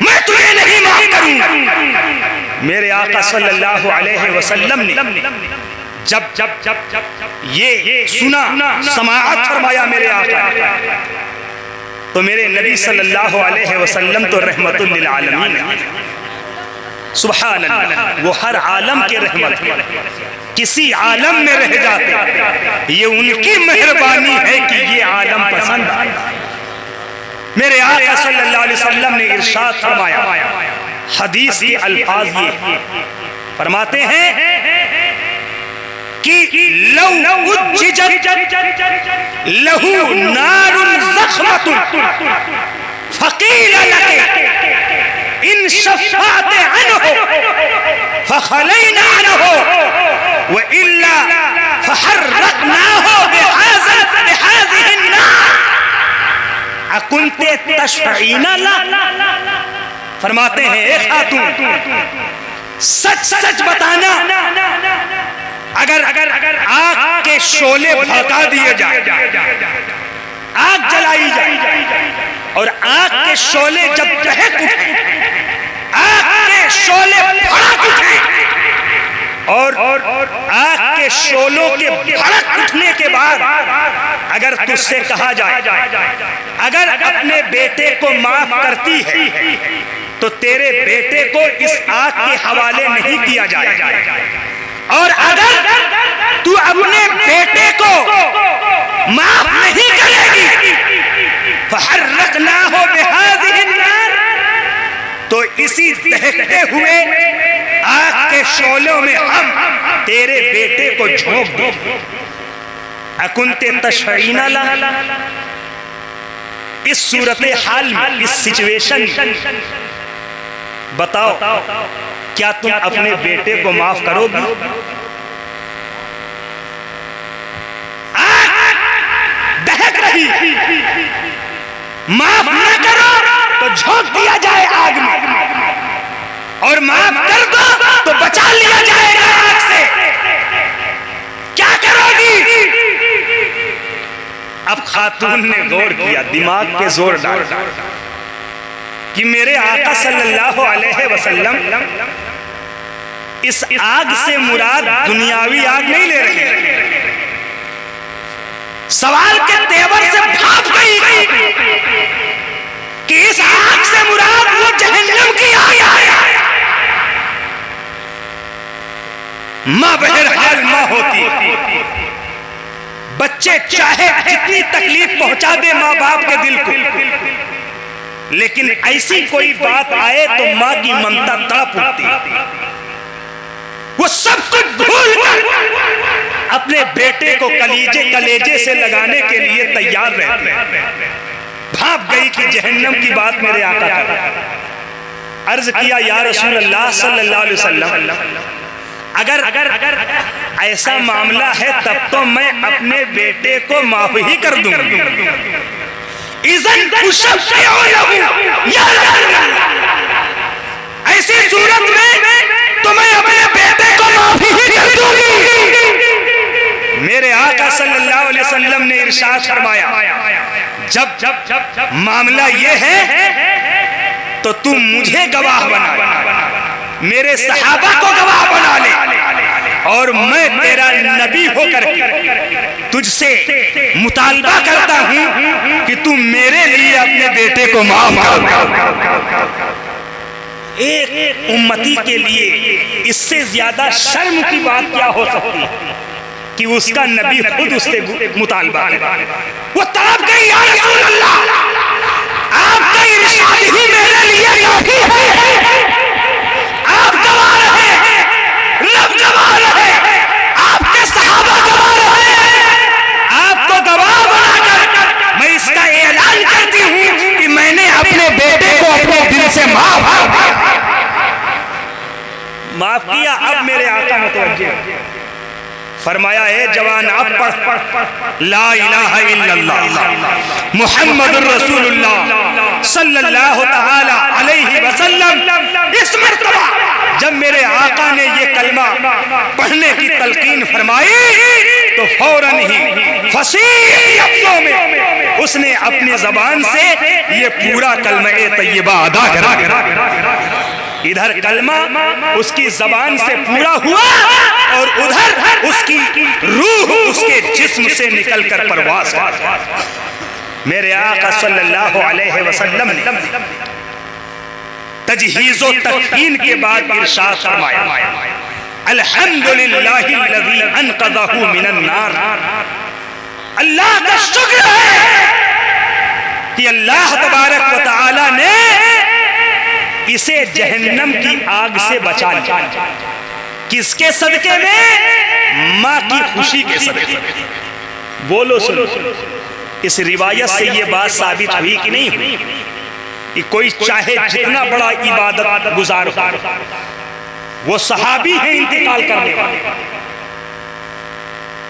मैं तुझे नहीं माफ करूंगा। मेरे आका सल्लल्लाहु अलैहि वसल्लम ने जब ये सुना, समाअत फरमाया मेरे आका, तो मेरे नबी सल्लल्लाहु अलैहि वसल्लम तो रहमतुल लिल आलमीन, सुभान अल्लाह, वो हर आलम के रहमत है, किसी आलम में रह जाते, ये उनकी मेहरबानी है कि ये आलम पसंद आया। मेरे आका सल्लल्लाहु अलैहि वसल्लम ने इरशाद फरमाया, हदीस के अल्फाज ये फरमाते हैं कि लौ उज्जिजत लहू नारुन ज़ख़मतुन फ़क़ील लक इन शफ़अत अन्हु फ़ख़लैना अन्हु व इल्ला फ़हर्रक़नाहु बिहाज़िहि अन्नार अकुन्ते तशफ़ईना ला। फरमाते हैं, ए खातून, सच सच बताना, अगर आग के शोले भड़का दिए जाए, आग जलाई जाए और आग के शोले जब दहक उठे, आग के शोले भड़क उठे और आग के शोलों के भड़क उठने के बाद अगर तुझसे कहा जाए, अगर अपने बेटे को माफ करती है तो तेरे बेटे को इस आग के हवाले नहीं किया जाए, और अगर तू अपने बेटे को माफ नहीं करेगी फ़हर्रक़नाहु बिहाज़िहि अन्नार, तो इसी दहकते हुए आग के शोलों में हम तेरे बेटे को झोंक देंगे। अकुन्ते तशफ़ईना ला। इस सूरत हाल में, इस सिचुएशन में बताओ, क्या तुम अपने बेटे को माफ करोगी? दहक रही, माफ न करो तो झोंक दिया जाए आग में, और माफ कर दो तो बचा लिया जाएगा आग से। क्या करोगी? अब खातून ने गौर किया, दिमाग पे जोर डाला कि मेरे आका सल्लल्लाहु अलैहि वसल्लम इस आग से मुराद दुनियावी आग नहीं ले रहे, सवाल के तेवर से भाग गई कि इस आग से मुराद वो जहन्नम की आग है। मां बहरहाल मां होती, बच्चे चाहे जितनी तकलीफ पहुंचा दे मां बाप के दिल को, लेकिन ऐसी कोई बात आए तो मां की ममता तड़प उठती, वो सब कुछ भूल कर अपने बेटे को कलेजे से लगाने के लिए तैयार रहती। भाप गई कि जहन्नम की बात मेरे आका कर। अर्ज किया, या रसूल अल्लाह सल्लल्लाहु अलैहि वसल्लम, अगर ऐसा मामला है तब तो मैं अपने बेटे को माफ ही कर दूंगा। ऐसी सूरत में तो मैं अपने बेटे को माफ ही कर दूंगी। मेरे आका सल्लल्लाहु अलैहि वसल्लम ने इरशाद फरमाया, जब मामला ये है तो तू मुझे गवाह बना, मेरे सहाबा को गवाह बना ले, और मैं तेरा नबी होकर तुझसे मुतालबा करता हूं कि तू मेरे लिए अपने बेटे को माफ कर। एक उम्मती के लिए इससे ज्यादा शर्म की बात क्या हो सकती है कि उसका नबी खुद उससे मुतालबा करे। वो तड़प गई, या रसूल अल्लाह, आपका इरशाद ही मेरे लिए काफी है। आप गवाह रहे, रब गवाह रहे, आपके सहाबा गवाह रहे, आपको गवाह बनाकर मैं इसका ऐलान करती हूँ कि मैंने अपने बेटे माफ किया। अब मेरे आका मुतवज्जे फरमाया, है जवान अब पढ़ ला इलाहा इल्लल्लाह मुहम्मदुर रसूलुल्लाह सल्लल्लाहु तआला अलैहि वसल्लम। इस मर्तबा जब मेरे आका ने ये कलमा पढ़ने की तलकीन फरमाई तो फौरन ही फसीह लफ्जों में उसने अपनी जबान से ये पूरा कलमा-ए तय्यबा अदा करा। इधर कलमा उसकी जबान से पूरा हुआ और उधर उसकी रूह उसके जिस्म से निकलकर परवाज़ कर। मेरे आका सल्लल्लाहु अलैहि वसल्लम ने तजहीज़ो तकहीन के बाद इरशाद फरमाया, अल्हम्दुलिल्लाहिल्लज़ी अनक़ज़हु मिनन नार। अल्लाह का शुक्र है कि अल्लाह तबारक व तआला ने इसे जहन्नम की आग से बचा लिया। किसके सदके में? माँ की खुशी के सदके। बोलो सुनो, इस रिवायत से ये बात साबित हुई कि नहीं हुई कि कोई चाहे जितना बड़ा इबादत गुजार हो, वो सहाबी है इंतकाल करने वाले,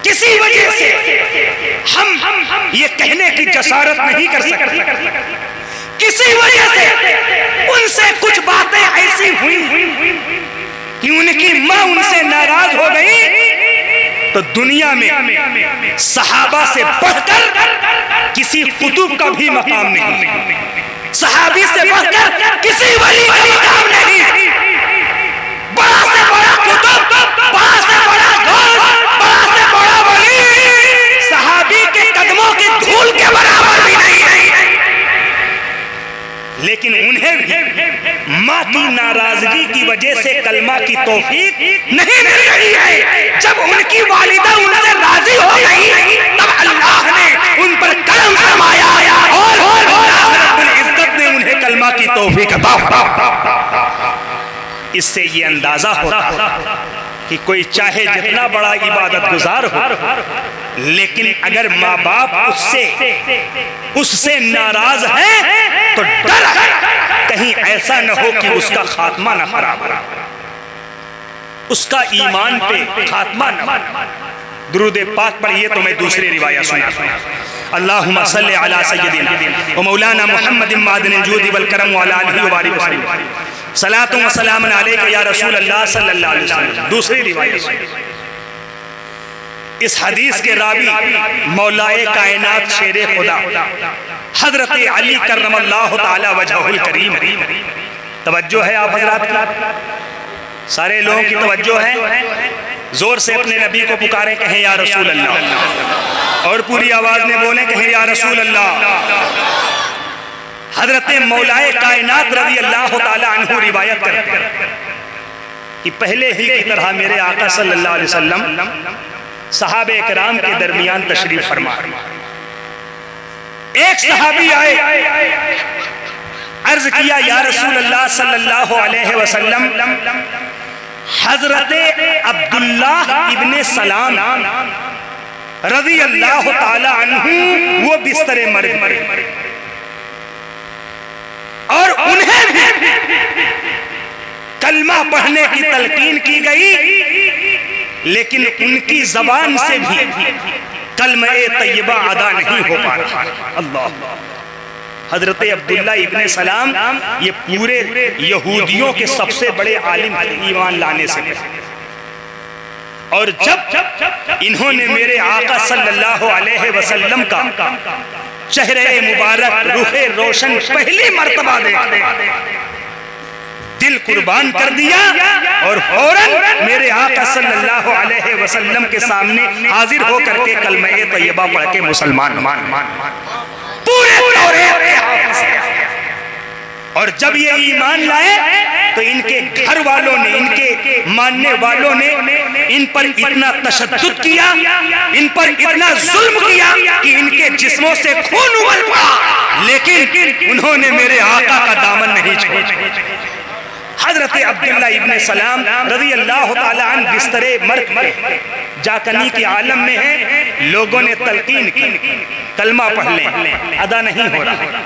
किसी वजह से हम ये कहने की जसारत नहीं कर सकते, किसी वजह से उनसे कुछ बातें ऐसी हुई कि उनकी मां उनसे नाराज हो गई, तो दुनिया में सहाबा से बढ़कर किसी कुतुब का भी मकाम नहीं, सहाबी से बढ़कर किसी वली का मकाम नहीं। बड़ा से बड़ा कुतुब, बड़ा से बड़ा गौस, बड़ा से बड़ा वली सहाबी के कदमों की धूल के बराबर भी नहीं। लेकिन उन्हें भी माँ की नाराजगी की वजह से कलमा की तौफीक नहीं मिल रही है। जब उनकी वालिदा उनसे राजी हो गई तब अल्लाह ने उन पर करम फरमाया और अल्लाह रब्बुल इज्जत ने उन्हें कलमा की तौफीक अता फरमाई। इससे ये अंदाजा होता कि कोई चाहे जितना बड़ा इबादत गुजार हो, लेकिन अगर माँ बाप उससे नाराज हैं तो डर कहीं ऐसा न हो कि उसका खात्मा न खराब हो, उसका ईमान पे खात्मा न। दुरूद पाक पढ़िए तो मैं दूसरी रिवायत सुनाता हूं। अल्लाहुम्मा सल्लि अला सय्यदिना व मौलाना मुहम्मद मादनिल जूद वल करम व अला आलिहि व बारिक वसल्लम सलातु व सलामुन अलैका या रसूल अल्लाह सल्लल्लाहु अलैहि वसल्लम। दूसरी रिवायत, इस हदीस के रावी मौलाए कायनात शेरे खुदा हजरत अली करमल्लाहु ताला वजहुल करीम। तवज्जो है आप हजरात की, सारे लोगों की तवज्जो है। जोर से अपने नबी को पुकारे, कहें या रसूल अल्लाह, और पूरी आवाज में बोले, कहें या रसूल अल्लाह। हजरत मौलाए कायनात रज़ी अल्लाह ताला अन्हु रिवायत करते हैं कि पहले ही की तरह मेरे आका सल्लल्लाहु अलैहि वसल्लम सहाबे इकराम के दरमियान तशरीफ फरमा। एक सहाबी आए, अर्ज किया, या रसूल अल्लाह सल्लल्लाहु अलैहि वसल्लम, हजरत अब्दुल्लाह इब्ने सलाम रज़ी अल्लाह ताला अन्हु वो बिस्तरे मरे और उन्हें भी कलमा पढ़ने की तलकीन की गई, लेकिन उनकी जबान से भी कलमा-ए तय्यबा अदा नहीं हो पा रहा। अल्लाह, हजरत अब्दुल्ला इब्ने सलाम ये पूरे यहूदियों के सबसे बड़े आलिम ईमान लाने से पहले, और जब इन्होंने मेरे आका सल्लल्लाहु अलैहि वसल्लम का चेहरे मुबारक रुखे रोशन पहली मर्तबा देखा, दिल कुर्बान कर दिया और फौरन मेरे आका सल्लल्लाहु अलैहि वसल्लम के सामने हाजिर होकर के कलमा-ए तय्यबा पढ़ के मुसलमान पूरे और जब ये ईमान लाए तो इनके घर वालों ने, इनके मानने वालों ने इन पर इतना तशद्दुद किया, इन पर इतना जुल्म किया कि इनके जिस्मों से खून उबल पड़ा, लेकिन उन्होंने मेरे आका का दामन नहीं छोड़ा। हजरत अब्दुल्ला इब्ने सलाम रज़ी अल्लाह ताला अन्हु बिस्तरे मर्ग में जाकनी के आलम में है। लोगों ने तलकीन की, कलमा पढ़ ले, अदा नहीं हो रहा।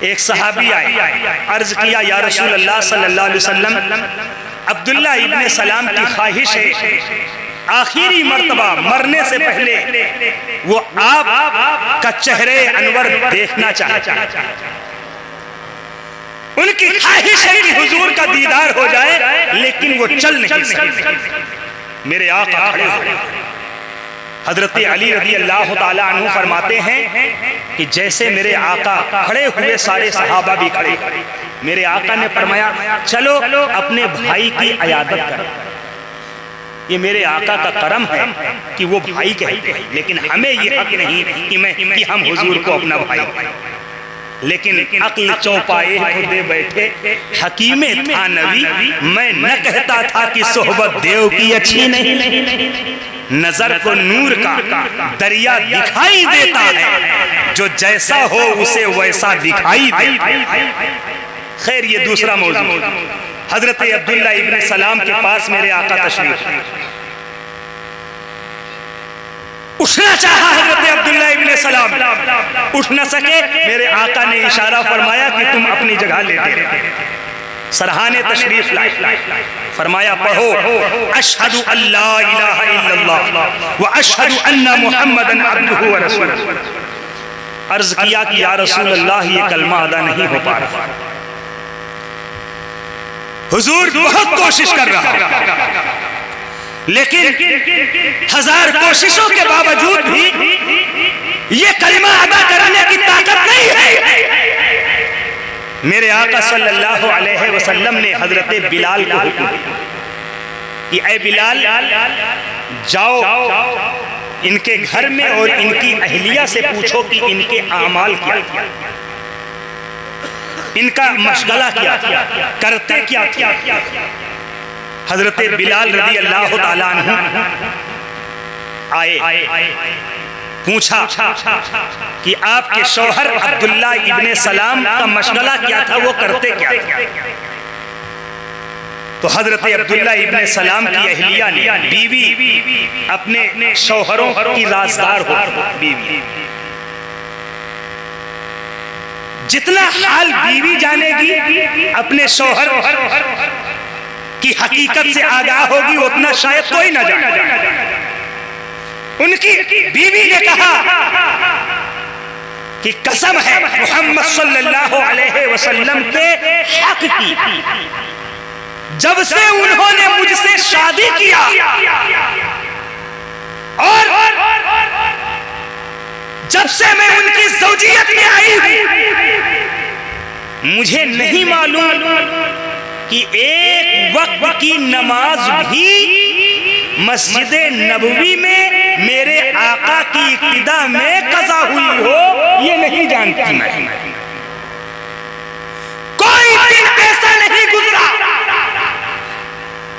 एक सहाबी आए, अर्ज किया या रसूल अल्लाह सल्लल्लाहु अलैहि वसल्लम, अब्दुल्ला इब्ने सलाम की ख्वाहिश है आखिरी मर्तबा मरने से पहले वो आप का चेहरे अनवर देखना चाहता है। उनकी ख्वाहिश है कि हुजूर का दीदार हो जाए, लेकिन वो चल नहीं सकते। मेरे आका खड़े हो, हजरत अली रज़ी अल्लाह ताला अन्हु फरमाते हैं कि जैसे मेरे आका खड़े हुए सारे सहाबा भी खड़े। मेरे आका ने फरमाया चलो अपने भाई की अयादत करो। ये मेरे आका का करम है कि वो भाई कहते हैं, लेकिन हमें ये हक नहीं कि हम हुजूर को अपना भाई। लेकिन अक्ल चौपाए खुदे बैठे हकीमे थानवी, मैं न कहता था कि सोहबत देव की अच्छी नहीं। नजर को नूर का दरिया दिखाई देता है, जो जैसा हो उसे वैसा दिखाई दे। खैर ये दूसरा मौजू। हजरत अब्दुल्ला इब्ने सलाम के पास मेरे आका तशरीफ, उठना चाहा हजरत अब्दुल्ला इब्ने सलाम, उठ न सके। मेरे आका ने इशारा फरमाया कि तुम अपनी जगह ले दे। सरहाने तशरीफ लाए, फरमाया पढ़ो अशहदु अल्ला इलाहा इल्लल्लाह व अशहदु अन्ना मुहम्मदन अब्दुहु व रसूलुहु। अर्ज किया कि या रसूल अल्लाह ये कलमा अदा नहीं हो पा रहा। हुजूर बहुत कोशिश कर रहा है, लेकिन हजार कोशिशों के बावजूद भी ये कलमा अदा करने की ताकत नहीं है। मेरे आका सल्लल्लाहु अलैहि वसल्लम ने हजरत बिलाल को हुक्म दिया कि ऐ बिलाल जाओ इनके घर में और इनकी अहलिया से पूछो कि इनके आमाल क्या, इनका मशगला क्या, करते क्या। हजरत बिलाल रज़ी अल्लाह ताला अन्हु आए, पूछा कि आपके शौहर अब्दुल्ला इब्ने सलाम का मशगला क्या था, वो करते क्या था। तो हजरत अब्दुल्ला इब्ने सलाम की अहलिया ने, बीवी अपने शौहरों की राजदार हो, बीवी जितना हाल बीवी जानेगी अपने शौहर की हकीकत से आगाह होगी, उतना शायद कोई न जाने। उनकी बीवी ने कहा कि कसम है मोहम्मद सल्लल्लाहु अलैहि वसल्लम के हक की, जब से उन्होंने मुझसे शादी किया और जब से मैं उनकी ज़ौजियत में आई हूं, मुझे नहीं मालूम कि एक वक्त की नमाज भी मस्जिद नबवी में मेरे आका की इक्तिदा में कज़ा हुई हो, ये नहीं जानती मैं। कोई दिन ऐसा नहीं गुजरा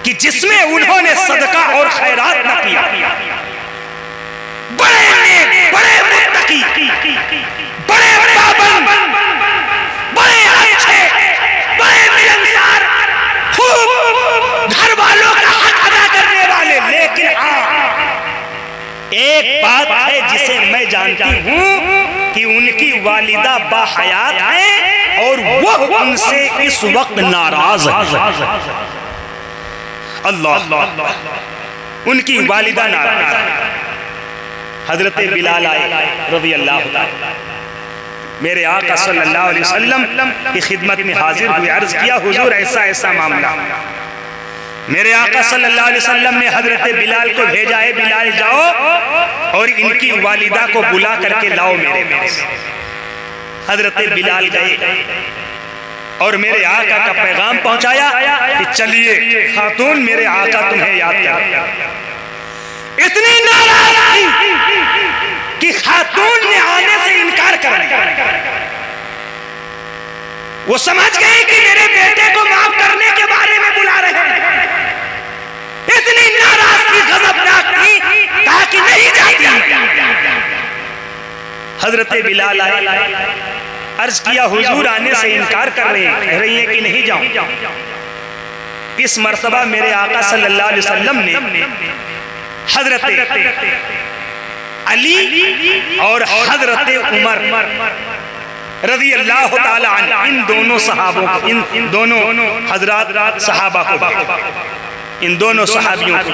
कि जिसमें उन्होंने सदका और खैरात न किया। बड़े मुत्तकी, बड़े पाबंद, बड़े अच्छे, बड़े मिलनसार, खूब घर वालों का हक अदा करने वाले। लेकिन एक बात है जिसे मैं जानती हूं कि उनकी वालिदा बाहयात है और वो उनसे इस वक्त नाराज है। अल्लाह, उनकी वालिदा नाराज है। हजरत बिलाल आए रज़ी अल्लाह ताला, मेरे आका सल्लल्लाहु अलैहि वसल्लम की खिदमत में हाजिर हुए, अर्ज किया हुजूर ऐसा ऐसा मामला। मेरे आका सल्लल्लाहु अलैहि वसल्लम ने हजरत बिलाल को भेजा है, बिलाल जाओ और इनकी वालिदा को बुला करके लाओ मेरे पास। हजरत बिलाल गए और मेरे आका का पैगाम पहुंचाया कि चलिए खातून, मेरे आका तुम्हें याद करते। इतनी नाराज थी कि खातून ने आने से इनकार कर दिया। वो समझ गए कि मेरे बेटे को माफ करने के बारे में बुला रहे हैं। इतनी नाराज थी, गजबनाक थी, कहा कि नहीं जाती। हजरत बिलाल आए, अर्ज किया हुजूर आने से इनकार कर रही हैं कि नहीं जाऊं। इस मर्तबा मेरे आका सल्लल्लाहु अलैहि वसल्लम ने हजरत अली और हजरत उमर रज़ी अल्लाह ताला अन्हु, इन दोनों सहाबों को, इन दोनों हजरात सहाबा को, इन दोनों सहाबियों को,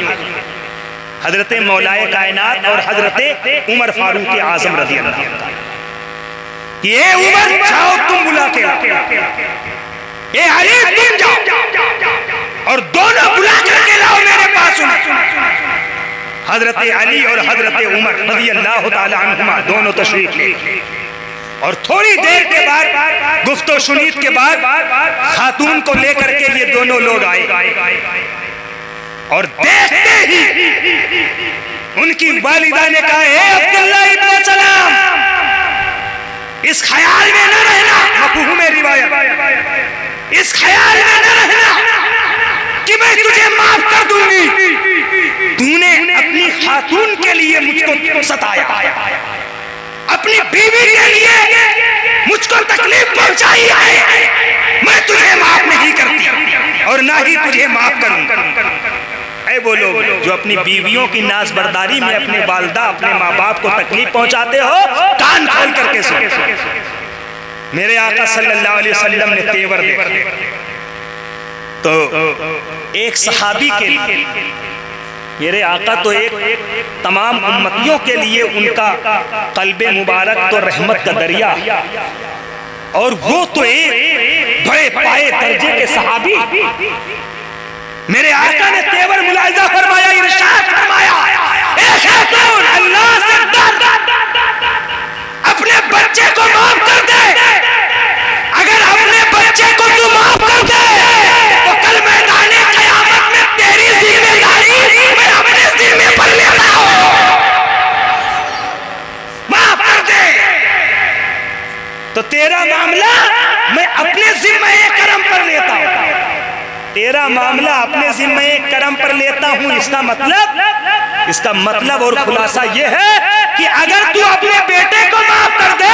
हजरत मौलाए कायनात और हजरत उमर फारूक आजम रज़ी अल्लाह ताला, ये उमर जाओ तुम बुला के लाओ, ये अली तुम जाओ और दोनों बुला करके लाओ मेरे पास। हजरत अली और हजरत उमर रज़ी अल्लाह ताला अन्हुमा दोनों तशरीफ ले, और थोड़ी देर के बाद गुफ्तो शुनीद के बाद खातून को लेकर के ये दोनों लोग आए, और देखते ही उनकी वालिदा ने कहा, ए अब्दुल्लाह इब्न सलाम, इस ख्याल में न रहना, मफ़हूम रिवायत, इस ख्याल में न रहना कि मैं तुझे माफ कर दूंगी, तूने अपनी खातून के लिए मुझको सताया, अपनी बीवी के लिए मुझको तकलीफ पहुंचाई है, मैं तुझे माफ नहीं करती और ना ही तुझे माफ करूंगा। वो लोग जो अपनी बीवियों की नाज़बरदारी में अपने वालिदा, अपने माँ बाप को तकलीफ पहुंचाते हो, कान खोल करके सुनो। मेरे आका सल्लल्लाहु अलैहि वसल्लम ने तेवर देखे तो एक सहाबी के लिए, मेरे आका तो एक तमाम उम्मतियों के लिए उनका कल्बे मुबारक तो रहमत का दरिया, और वो तो एक बड़े पाए दर्जे के सहाबी। मेरे आका ने तेवर मुलाहिजा फरमाया, इरशाद फरमाया, ए खातून, अल्लाह से डर, अपने बच्चे को माफ कर दे। अगर अपने बच्चे को तू माफ कर दे तो कल मैदाने क़यामत में तेरी जिम्मेदारी मैं अपने जिम्मे पर लेता हूं। माफ कर दे तो तेरा मामला मैं अपने जिम्मे करम पर लेता हूं, तेरा मामला अपने जिम्मे करम पर लेता हूं। इसका मतलब और खुलासा यह है कि अगर तू अपने बेटे को माफ कर दे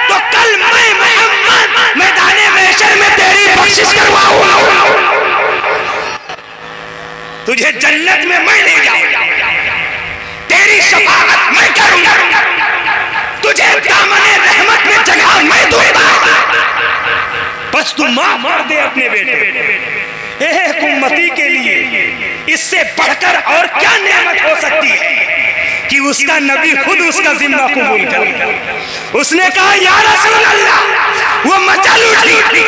तो कल मैं मोहम्मद मैदाने महशर में तेरी बख्शिश करवाऊंगा, तुझे जन्नत में मैं ले जाऊंगा, तेरी शफाअत मैं करूंगा, तुझे दामने रहमत में जगह मैं दूंगा, बस तू माफ कर दे अपने बेटे। एक उम्मती के लिए इससे बढ़कर और क्या नेमत हो सकती है कि उसका नबी खुद उसका जिम्मा कबूल करे। उसने कहा, या रसूल अल्लाह, वो मचल उठी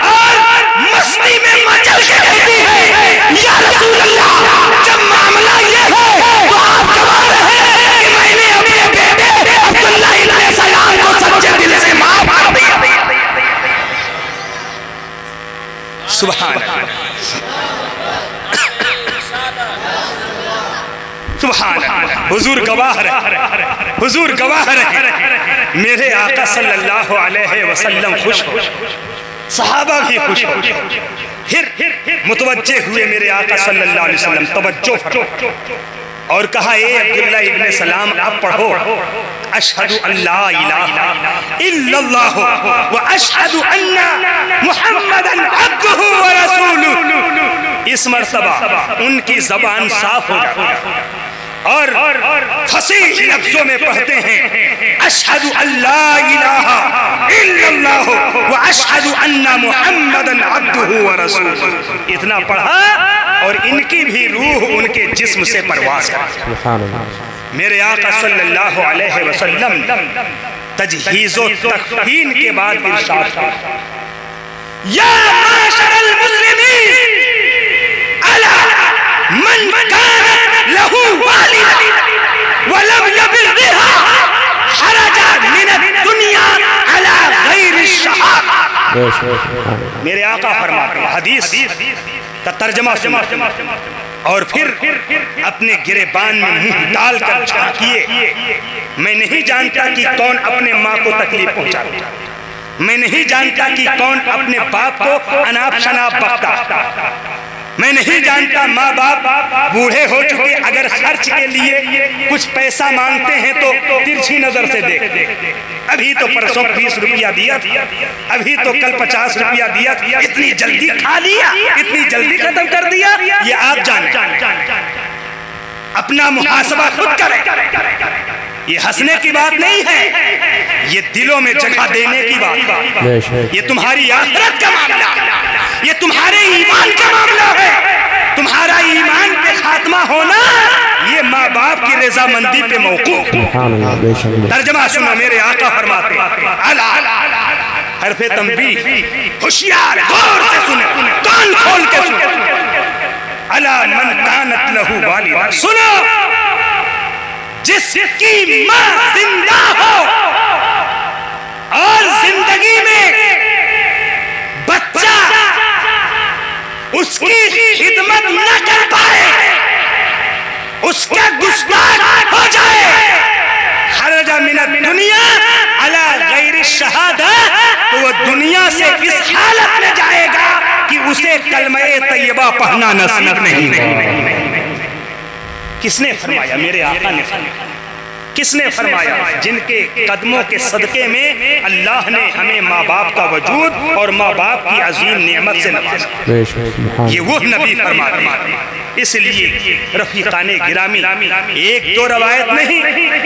और मस्ती में मचल के कहती है, या रसूल अल्लाह, जब मामला ये है तो आप गवाह रहे कि मैंने अपने बेटे अब्दुल्लाह इब्न सलाम को सच्चे दिल से माफ कर दिया। सुभान अल्लाह, सुभान अल्लाह। हुजूर गवाह रहे, हुजूर गवाह रहे। मेरे आका सल्लल्लाहु अलैहि वसल्लम खुश हो, सहाबा भी खुश हो, फिर मुतवज्जे हुए मेरे आका सल्लल्लाहु अलैहि वसल्लम, तवज्जो फरमाया और कहा, ए अब्दुल्लाह इब्न सलाम, आप पढ़ो, अशहदु अल्ला इलाहा इल्लल्लाह व अशहदु अन्ना मुहम्मदन अब्दुहु व रसूलुहु। इस मर्तबा उनकी जबान साफ हो जाती है और फसीह लफ्जों में पढ़ते हैं, अशहदु अल्ला इलाहा इल्लल्लाह व अशहदु अन्ना मुहम्मदन अब्दुहु व रसूलुहु। इतना पढ़ा और इनकी भी रूह उनके जिस्म से परवाज़ कर। मेरे आका सल्लल्लाहु अलैहि वसल्लम तजहीज़ो तकफीन के बाद इरशाद किया, या माशरल मुस्लिमीन, अला मन कान लहू वालिदा व लम यबिरहा हरजा मिन दुनिया अला गैर शहादा। मेरे आका फरमाते हैं, हदीस का तर्जमा सुना और फिर अपने गिरेबान में मुंह डालकर झांकिए। मैं नहीं जानता कि कौन अपने माँ को तकलीफ पहुंचाता है, मैं नहीं जानता कि कौन अपने बाप को अनाप शनाप बकता, मैं नहीं जानता माँ बाप बूढ़े हो चुके अगर खर्च के लिए कुछ पैसा मांगते हैं तो तिरछी नजर से देखते। अभी तो परसों 20 रुपया दिया था, अभी तो कल 50 रुपया दिया था, इतनी जल्दी खा लिया, इतनी जल्दी खत्म कर दिया। ये आप जाने, अपना मुहासबा खुद करें। ये हंसने की बात नहीं है, ये दिलों में जगह देने की बात। ये तुम्हारी आखिरत का मामला, ये तुम्हारे ईमान का मामला है। तुम्हारा ईमान पे खात्मा होना ये माँ बाप की रजामंदी पे मौकूफ। तर्जमा सुनो, मेरे आका फरमाते अला हरफे तंबीह, होशियार गौर से सुने, कान खोल के सुने। अला मन कानत लहू वालिदा, सुनो जिसकी माँ जिंदा हो और जिंदगी में बच्चा उसकी खिदमत न कर पाए, उसका गुस्ताख हो जाए, खरजा मिनत दुनिया अला गैर शहादा, तो वो दुनिया से इस हालत में जाएगा कि उसे कलमे तैयबा पढ़ना नसीब नहीं। किसने फरमाया? मेरे आका ने फरमाया। किसने फरमाया? जिनके कदमों के सदके में अल्लाह ने हमें माँ बाप का वजूद और माँ बाप की अजीम नेमत से नवाजा। ये वो नबी फरमाते हैं। इसलिए रफीकाने गिरामी, एक दो रवायत नहीं,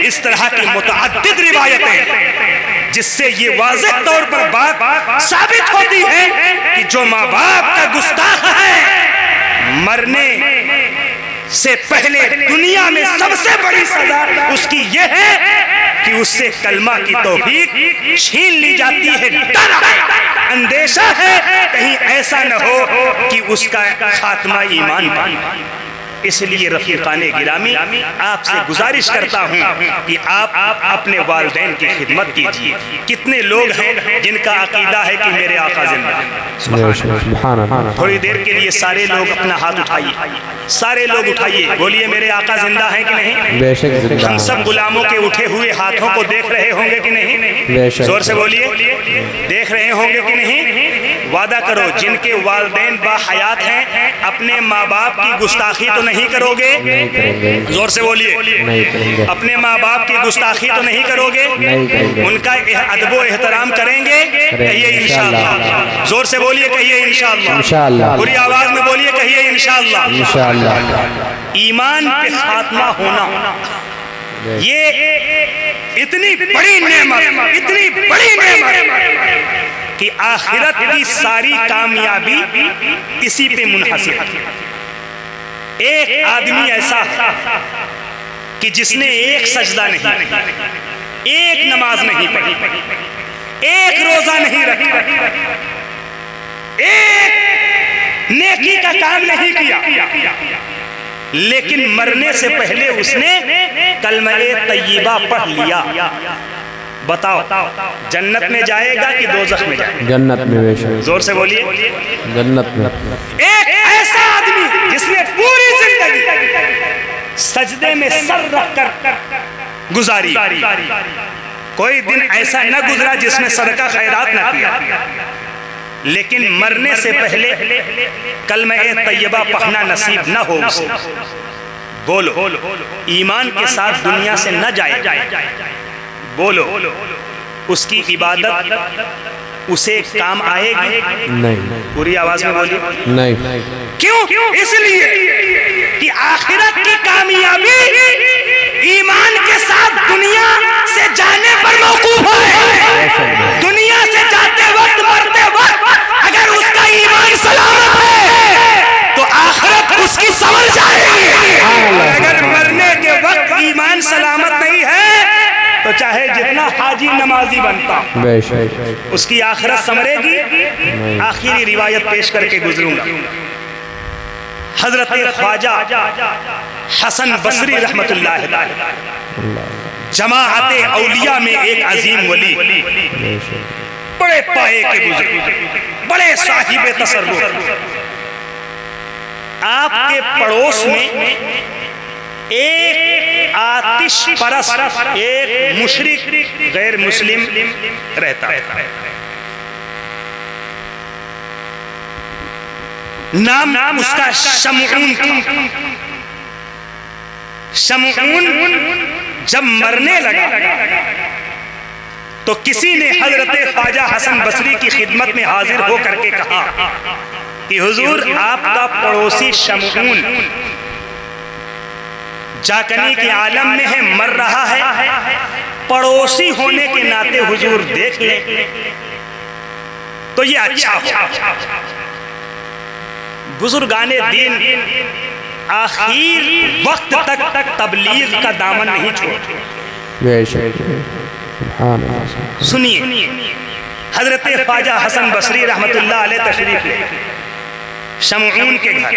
इस तरह की मुतअद्दिद रिवायतें जिससे ये वाज़ेह तौर पर बात साबित होती है कि जो माँ बाप का गुस्ताख है, मरने से पहले दुनिया में सबसे बड़ी सजा उसकी यह है कि उससे कलमा की तौफीक छीन ली जाती है। डर है, अंदेशा है कहीं ऐसा न हो कि उसका खात्मा ईमान बने। इसलिए रफीकाने गिरामी, आपसे गुजारिश करता हूँ कि आप अपने वालिदैन की खिदमत कीजिए। कितने लोग हैं जिनका अकीदा है कि मेरे आका जिंदा है। थोड़ी देर के लिए सारे लोग अपना हाथ उठाइए, सारे लोग उठाइए, बोलिए मेरे आका जिंदा है कि नहीं? हम सब गुलामों के उठे हुए हाथों को देख रहे होंगे कि नहीं? जोर से बोलिए, देख रहे होंगे कि नहीं? वादा करो जिनके वालिदैन बाहयात हैं, अपने माँ बाप की गुस्ताखी तो नहीं करोगे? जोर से बोलिए, अपने माँ बाप की गुस्ताखी तो नहीं करोगे? उनका अदबो एहतराम करेंगे? कहिए इंशाअल्लाह। जोर से बोलिए, कहिए इंशाअल्लाह। पूरी आवाज में बोलिए, कहिए इंशाअल्लाह। ईमान पे खात्मा होना ये इतनी बड़ी नेमत, इतनी बड़ी नेमत कि आखिरत की सारी कामयाबी इसी पे मुनहसर है। एक आदमी ऐसा कि जिसने एक सजदा नहीं, एक नमाज नहीं पढ़ी, एक रोजा नहीं रखा, एक नेकी का काम नहीं किया, लेकिन मरने से पहले उसने कलमे तय्यबा पढ़ लिया। बताओ जन्नत में जाएगा कि दोज़ख में जाएगा? जन्नत में। जोर से बोलिए, जन्नत में। एक ऐसा आदमी जिसने पूरी जिंदगी सजदे में सर रखकर गुजारी, कोई दिन ऐसा न गुजरा जिसमें सदका खैरात न किया, लेकिन मरने से पहले कलमे तय्यबा पढ़ना नसीब न हो उसे। बोलो, ईमान के साथ दुनिया से न जाए। बोलो, उसकी इबादत उसे काम आएगी? नहीं। पूरी आवाज में बोलिए, नहीं। क्यों? इसलिए कि आखिरत की कामयाबी ईमान के साथ दुनिया से जाने पर मौकूफ है। दुनिया से जाते वक्त, मरते वक्त अगर उसका ईमान सलामत है तो आखिरत उसकी संवर जाएगी। अगर मरने के वक्त ईमान सलामत नहीं है तो चाहे जितना हाजी नमाजी बनता, उसकी आखिरत संवरेगी। आखिरी रिवायत पेश करके गुजरूंगा। हजरत ख्वाजा हसन बसरी रहमतुल्लाह अलैह जमाअते औलिया में एक अजीम वली, बड़े पाए के बुजुर्ग, बड़े साहिब तसर्रुफ। आपके पड़ोस में एक आतिश परस्त, एक मुशरिक गैर मुस्लिम रहता है। नाम उसका शमऊन था। शमऊन जब मरने लगा तो किसी ने हजरत ख्वाजा हसन बसरी की खिदमत में हाजिर होकर के कहा कि हुजूर, आपका पड़ोसी शमऊन जाकनी के आलम में है, मर रहा है, पड़ोसी होने के नाते हुजूर देख ले तो ये अच्छा हो। बुजुर्गाने दीन आखिर वक्त तक तबलीग का दामन नहीं छोड़ते। सुनिए, हजरत ख्वाजा हसन बसरी रहमतुल्लाह अलैह तशरीफ ले शमऊन के घर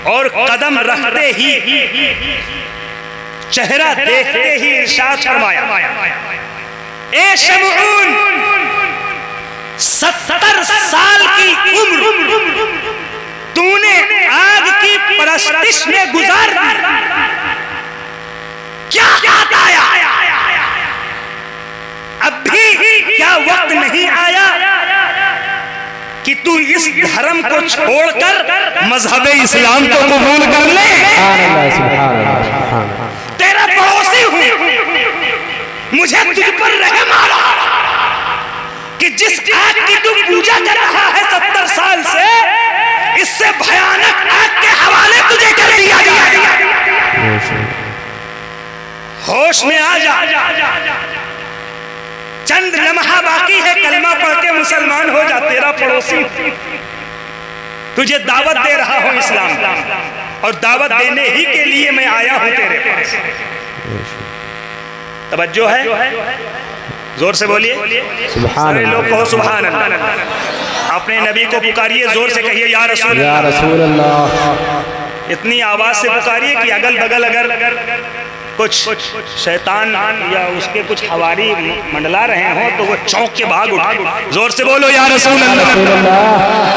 और कदम रखते ही, चेहरा देखते ही इरशाद फरमाया, ए शमऊन, 70 साल की उम्र तूने आग की परस्तिश में गुजार दी, क्या बात आया? अब भी क्या वक्त नहीं आया कि तू इस धर्म को छोड़कर मजहब इस्लाम को कबूल कर ले? तेरा पड़ोसी हूं, मुझे तुझ पर रहम आ रहा कि जिस आग की तू पूजा कर रहा है 70 साल से, इससे भयानक आग के हवाले तुझे कर दिया जाए। होश में आ जा, चंद लम्हा बाकी है, कलमा पढ़ के मुसलमान हो जा। तेरा पड़ोसी तुझे दावत दे रहा हूं इस्लाम, और दावत देने ही के लिए मैं आया हूं तेरे पास। तवज्जो है, जोर से बोलिए, सारे लोग कहो सुभान अल्लाह। अपने नबी को पुकारिए, जोर से कहिए या रसूल अल्लाह। इतनी आवाज से पुकारिए कि अगल बगल अगर कुछ शैतान या उसके कुछ हवारी मंडला रहे हो तो वो चौंक के भाग उठे। जोर से बोलो या रसूल अल्लाह,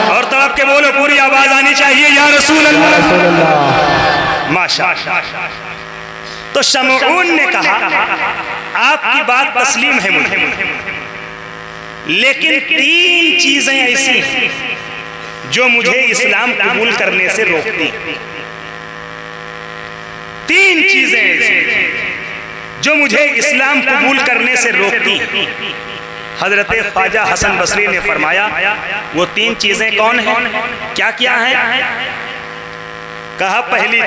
और तड़प के बोलो, पूरी आवाज आनी चाहिए या रसूल अल्लाह। माशाअल्लाह। तो शमऊन ने कहा, आपकी बात तस्लीम है मुझे, लेकिन 3 चीजें ऐसी हैं जो मुझे इस्लाम कबूल करने से रोकती। 3 चीजें ऐसी जो मुझे इस्लाम कबूल करने से रोकती। हजरत ख्वाजा हसन बसरी ने फरमाया, वो 3 चीजें कौन हैं, क्या क्या हैं? कहा, पहली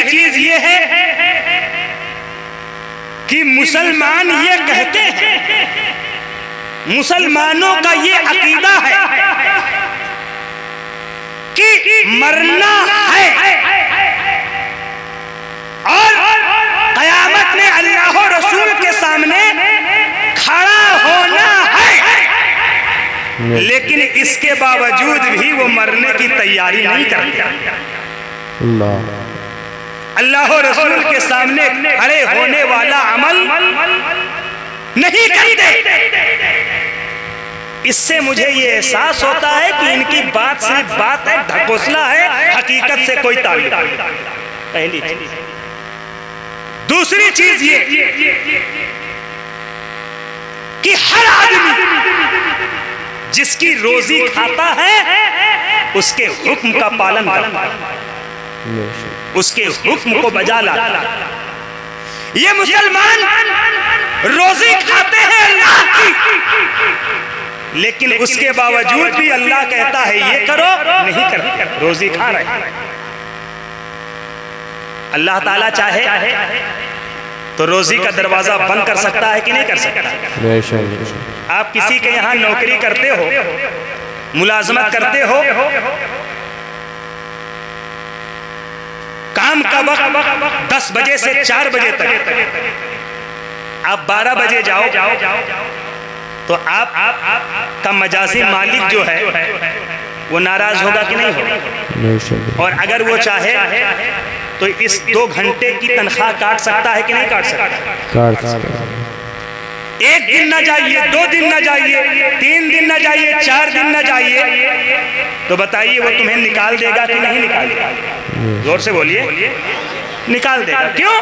चीज ये है कि मुसलमान ये कहते हैं, मुसलमानों का ये अकीदा है कि मरना है और क़यामत में अल्लाह और रसूल के सामने खड़ा होना है, लेकिन इसके बावजूद भी वो मरने की तैयारी नहीं करते। अल्लाह और रसूल के सामने खड़े होने वाला अमल नहीं करते। इससे मुझे ये एहसास होता है कि इनकी बात सिर्फ बात है, ढकोसला है, हकीकत से कोई ताल्लुक नहीं। पहली चीज। दूसरी चीज ये कि हर आदमी जिसकी रोजी खाता है उसके हुक्म का पालन करता है, उसके हुक्म को बजा लाता। ये मुसलमान रोजी खाते हैं अल्लाह की, लेकिन उसके बावजूद भी अल्लाह कहता है ये करो, नहीं करते, रोजी खा रहे। अल्लाह ताला चाहे तो रोजी का दरवाजा बंद कर सकता है कि नहीं कर सकता? आप किसी के यहाँ नौकरी करते हो, मुलाजमत करते हो, काम का वक्त 10 बजे से 4 बजे तक, आप 12 बजे जाओ तो आप का मजाजी मालिक जो है वो नाराज होगा कि नहीं होगा? और अगर वो चाहे तो इस 2 घंटे की तनख्वाह काट सकता है कि नहीं काट सकता? 1 दिन ना जाइए, 2 दिन ना जाइए, 3 दिन ना जाइए, 4 दिन ना जाइए, तो बताइए वो तुम्हें निकाल देगा कि नहीं निकाल देगा? जोर से बोलिए, निकाल देगा। क्यों?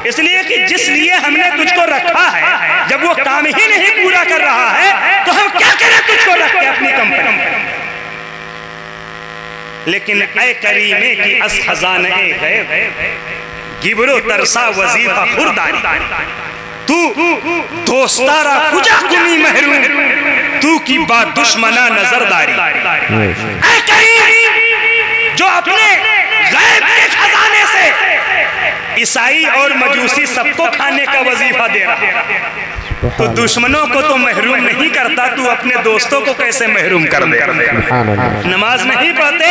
इसलिए कि जिस लिए हमने तुझको रखा है, जब वो काम ही नहीं पूरा कर रहा है तो हम क्या करें तुझको रख के अपनी कंपनी? लेकिन ऐ करीमे की अस खजाने गैब, गिबरो तरसा वजीफा खुरदारी, तू दोस्तारा कुजा कुनी महरूम, तू की बात दुश्मना नजरदारी। ऐ करीम जो अपने गैब के खजाने ईसाई और मजूसी सबको खाने का वजीफा दे रहा है, तो दुश्मनों को तो महरूम नहीं करता, तू अपने दोस्तों को कैसे महरूम कर दे? नमाज नहीं पढ़ते,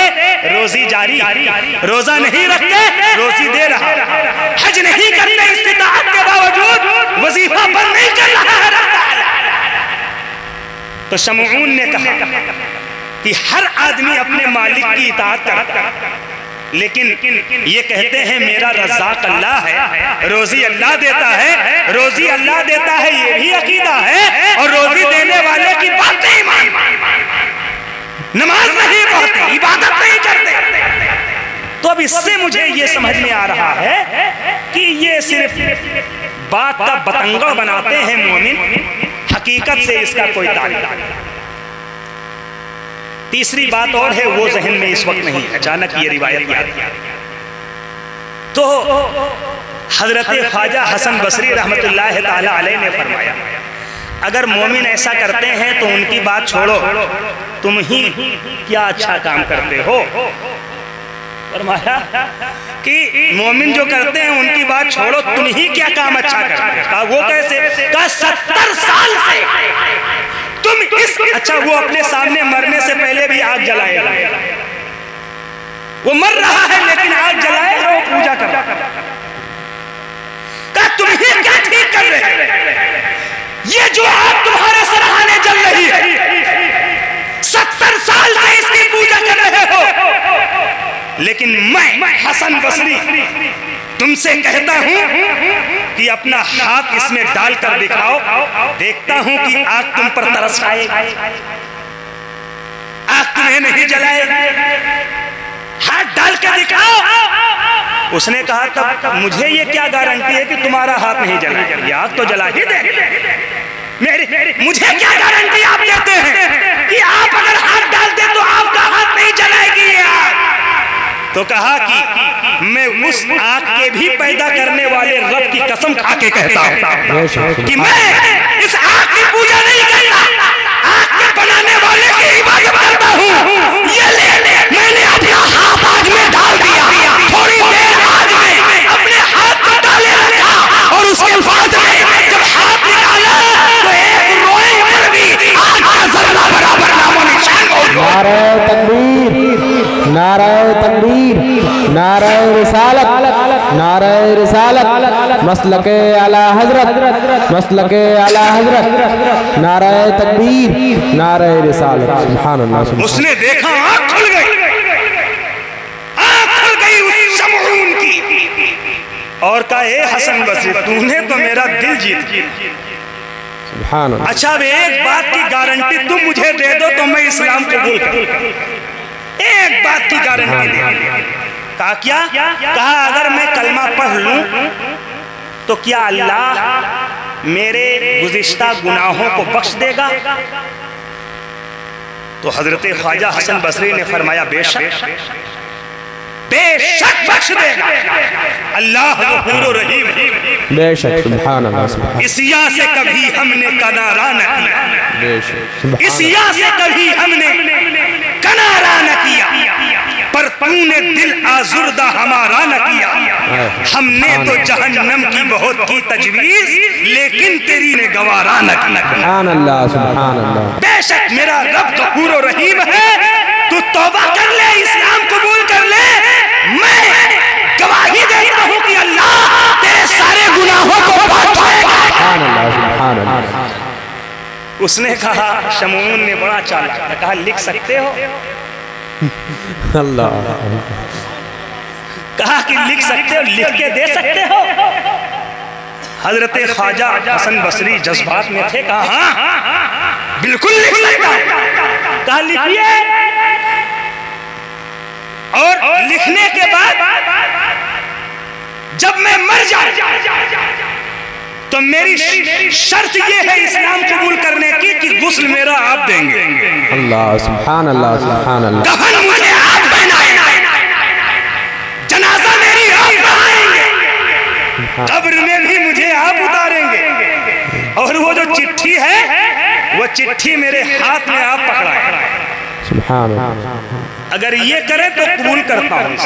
रोजी जारी, रोजा नहीं रखते, रोजी दे रहा, हज नहीं करते, इस्तिताअत के बावजूद वजीफा बंद नहीं कर रहा है। तो शमऊन ने कहा कि हर आदमी अपने मालिक की इताअत करता है, लेकिन ये कहते हैं मेरा रज़्ज़ाक़ अल्लाह है, रोजी अल्लाह देता है, रोजी अल्लाह देता है, ये भी अकीदा है, और रोजी देने वाले की बात नहीं मानते, नमाज नहीं पढ़ते, इबादत नहीं करते। तो अब इससे मुझे ये समझ में आ रहा है कि ये सिर्फ बात का बतंगड़ बनाते हैं मोमिन, हकीकत से इसका कोई ताल्लुक नहीं। तीसरी बात और है, वो जहन में इस वक्त नहीं, अचानक ये रिवायत याद आई। तो हजरत ख्वाजा हसन बसरी रहमतुल्लाह ताला अलैह ने फरमाया, अगर मोमिन ऐसा करते हैं तो उनकी बात छोड़ो, तुम ही क्या अच्छा काम करते हो। फरमाया कि मोमिन जो करते हैं उनकी बात छोड़ो, तुम ही क्या काम अच्छा करते हो। कहा वो कैसे? कहा 70 साल से तुम इस, अच्छा वो अपने सामने मरने से पहले भी आग जलाएगा, वो मर रहा है लेकिन आग जलाएगा, वो पूजा कर रहा है। तुम ही क्या ठीक कर रहे हो, ये जो आग तुम्हारे सरहाने जल रही है, 70 साल से इसकी पूजा कर रहे हो, लेकिन मैं हसन बसरी तुमसे कहता हूं कि अपना हाथ इसमें डालकर दिखाओ, देखता हूं कि आग तुम पर तरस खाएगी, आग तुम्हें नहीं जलाएगी, हाथ डाल के दिखाओ। उसने कहा तब मुझे ये क्या गारंटी है कि तुम्हारा हाथ नहीं जलाएगा, ये आग तो जला ही देगी। मुझे क्या गारंटी आप देते हैं कि आप अगर हाथ डालते तो आपका हाथ नहीं जलाएगी ये आग? तो कहा कि मैं उस आग के भी पैदा करने वाले रब की कसम खा के कहता हूं कि मैं इस आग की पूजा नहीं करता, आग के बनाने वाले की इबादत करता हूं। ये ले मैंने अपना हाथ आग में डाल दिया, थोड़ी देर आग में अपने हाथ को डाले रखा, और उसके बाद में जब हाथ निकाला तो एक रोए पर भी आग का जर्रा बराबर नामो निशान मौजूद। नारे तकबीर, नारे तकबीर, नारे रिसालत, नारे रिसालत, मसलके आला हजरत, मसलके आला हजरत, नारे तकबीर, नारे रिसालत। सुभान अल्लाह। उसने देखा आँख खुल गई उस शमऊन की, और कहा ए हसन बसरी तूने तो मेरा दिल जीत लिया। सुभान अल्लाह। अच्छा अब एक बात की गारंटी तुम मुझे दे दो तो मैं इस्लाम कबूल करूं, एक बात की गारंटी दे। कहा क्या? कहा अगर मैं कलमा पढ़ लूं तो क्या अल्लाह मेरे गुज़िश्ता गुनाहों को बख्श देगा? तो हजरत ख्वाजा हसन बसरी ने फरमाया बेशक बेशक बख्श देगा, अल्लाह गफूर रहीम, बेशक। सुभान अल्लाह। इस या से कभी हमने कनारा न किया, बेशक। इस या से कभी हमने कनारा न किया, पर तूने दिल आजुर्दा हमारा न किया। हमने तो जहन्नम की बहुत की तजवीज, लेकिन तेरी ने गवारा न किया। सुभान अल्लाह, सुभान अल्लाह। बेशक मेरा रब गफूर रहीम है, तू तौबा कर ले, इस्लाम कबूल कर ले, मैं गवाही देता हूँ कि अल्लाह तेरे सारे गुनाहों को बख्शेगा। सुभान अल्लाह, सुभान अल्लाह। उसने कहा, शमऊन ने बड़ा चालाक था, कहा लिख सकते हो? अल्लाह। कहा कि लिख सकते हो, लिख के दे सकते हो? हजरत ख्वाजा हसन बसरी जज्बात में थे, कहा हाँ बिल्कुल लिख सकता हूं। कहा लिखिए। और लिखने के बाद जब मैं मर जाऊं तो मेरी शर्त ये है इस्लाम कबूल करने की कि गुस्ल मेरा आप देंगे। अल्लाह, सुभान अल्लाह, सुभान अल्लाह। कफन मुझे आप पहनाएंगे, जनाजा मेरी आप पढ़ाएंगे, कब्र में भी मुझे आप उतारेंगे, और वो जो चिट्ठी है वो चिट्ठी मेरे हाथ में आप पकड़ाएं। सुभान अल्लाह। अगर ये करे तो कबूल करता हूं।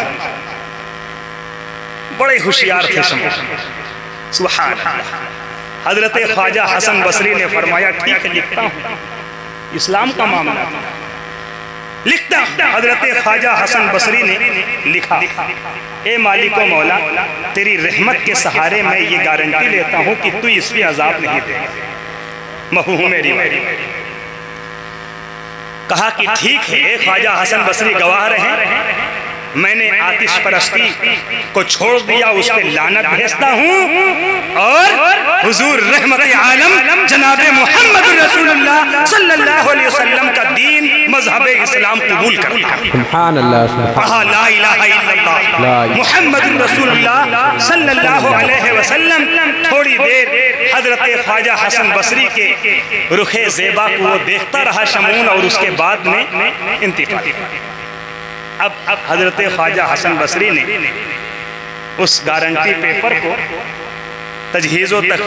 बड़े होशियार थे शमून। सुभान अल्लाह। हजरत ख्वाजा हसन बसरी ने फरमाया ठीक है लिखता हूँ, इस्लाम का मामला लिखता हूँ। हजरत ख्वाजा हसन बसरी ने लिखा, ए मालिको मौला, तेरी रहमत के सहारे मैं ये गारंटी लेता हूँ कि तू इस पे अजाब नहीं देगा। मफहूम मेरी कहा कि ठीक है, ख्वाजा हसन बसरी गवाह रहे, मैंने आतिश परस्ती को छोड़ दिया, उस पर लानत भेजता हूँ और हुजूर रहमत आलम जनाब मोहम्मद रसूलुल्लाह सल्लल्लाहु अलैहि वसल्लम का दीन मजहब इस्लाम कबूल करता हूँ। सुभान अल्लाह, कहा ला इलाहा इल्लल्लाह मुहम्मद रसूलुल्लाह सल्लल्लाहु अलैहि वसल्लम। थोड़ी देर हजरत ख्वाजा हसन बसरी के रुखे ज़ेबा को वो देखता रहा शमून, और उसके बाद में इंतकाल। अब हजरत ख्वाजा हसन बसरी ने उस गारंटी पेपर को तजहीज़ों तक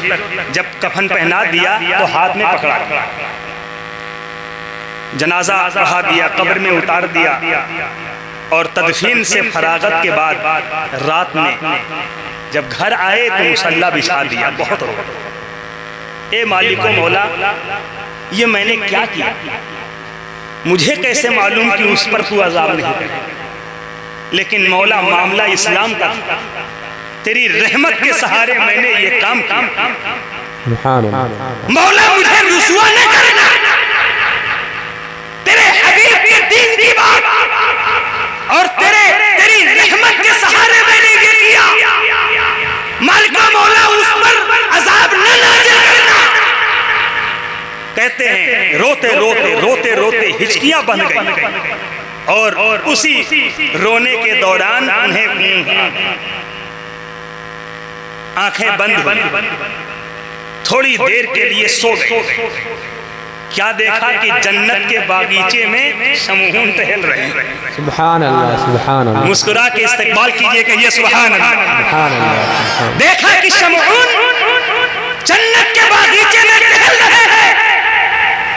जब कफन पहना दिया तो हाथ में पकड़ा, जनाजा बढ़ा दिया, कब्र में उतार दिया, और तदफीन से फरागत के बाद रात में जब घर आए तो मुसल्ला बिछा दिया। बहुत रो, ए मालिको मौला, ये मैंने क्या किया, मुझे कैसे मालूम कि उस पर तू अजाब नहीं करे, लेकिन मौला मामला इस्लाम का था, तेरी रहमत के सहारे मैंने ये काम किया। मौला मुझे रुसवा न करना, तेरे हबीब के दीन की बात और तेरी रहमत के सहारे मैंने ये किया। मालिका मौला उस पर अजाब न नाज़िल करना। कहते हैं रोते रोते रोते रोते हिचकियां बन गई, और उसी रोने के दौरान उन्हें आंखें बंद हुई, थोड़ी देर के लिए सो गए। क्या देखा कि जन्नत के बागीचे में शमून टहल रहे हैं। सुभान अल्लाह, सुभान अल्लाह। मुस्कुरा के इस्तकबाल कीजिए, कहिए सुभान अल्लाह। सुभान अल्लाह। देखा कि शमून जन्नत के बागीचे में टहल रहे हैं।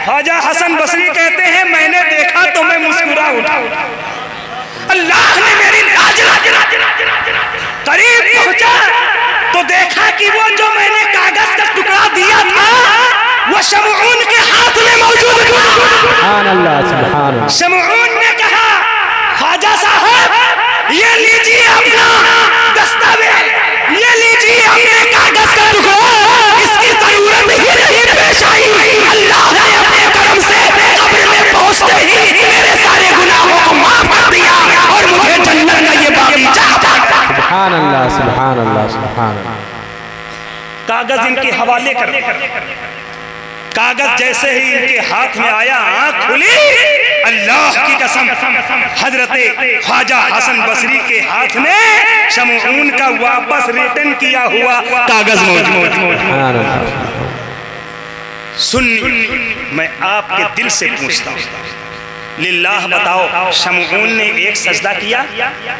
ख्वाजा हसन बसरी कहते हैं मैंने देखा तो मैं मुस्कुरा उठा, अल्लाह ने मेरी लाज करीब पहुंचा तो देखा कि वो जो मैंने कागज का टुकड़ा दिया था वो शमून के हाथ में मौजूद था। सुभान अल्लाह, सुभान अल्लाह। शमून ने कहा ख्वाजा साहब ये लीजिए अपना दस्तावेज, ये लीजिए अपने कागज का टुकड़ा, इसकी जरूरत ही नहीं पेश आई। अल्लाह ने अपने करम से कब्र में पहुंचते ही मेरे सारे गुनाहों को माफ कर दिया और मुझे जन्नत का ये बागीचा अता किया। सुभान अल्लाह, सुभान अल्लाह, सुभान अल्लाह। कागज इनके हवाले कर, कागज जैसे ही इनके हाथ में आया आंख खुली, अल्लाह की कसम हजरत ख्वाजा हसन बसरी के हाथ में शमून का वापस रिटर्न किया हुआ कागज मौजूद। सुन्नी मैं आपके दिल से पूछता हूँ, लिल्लाह बताओ शमून ने एक सजदा किया?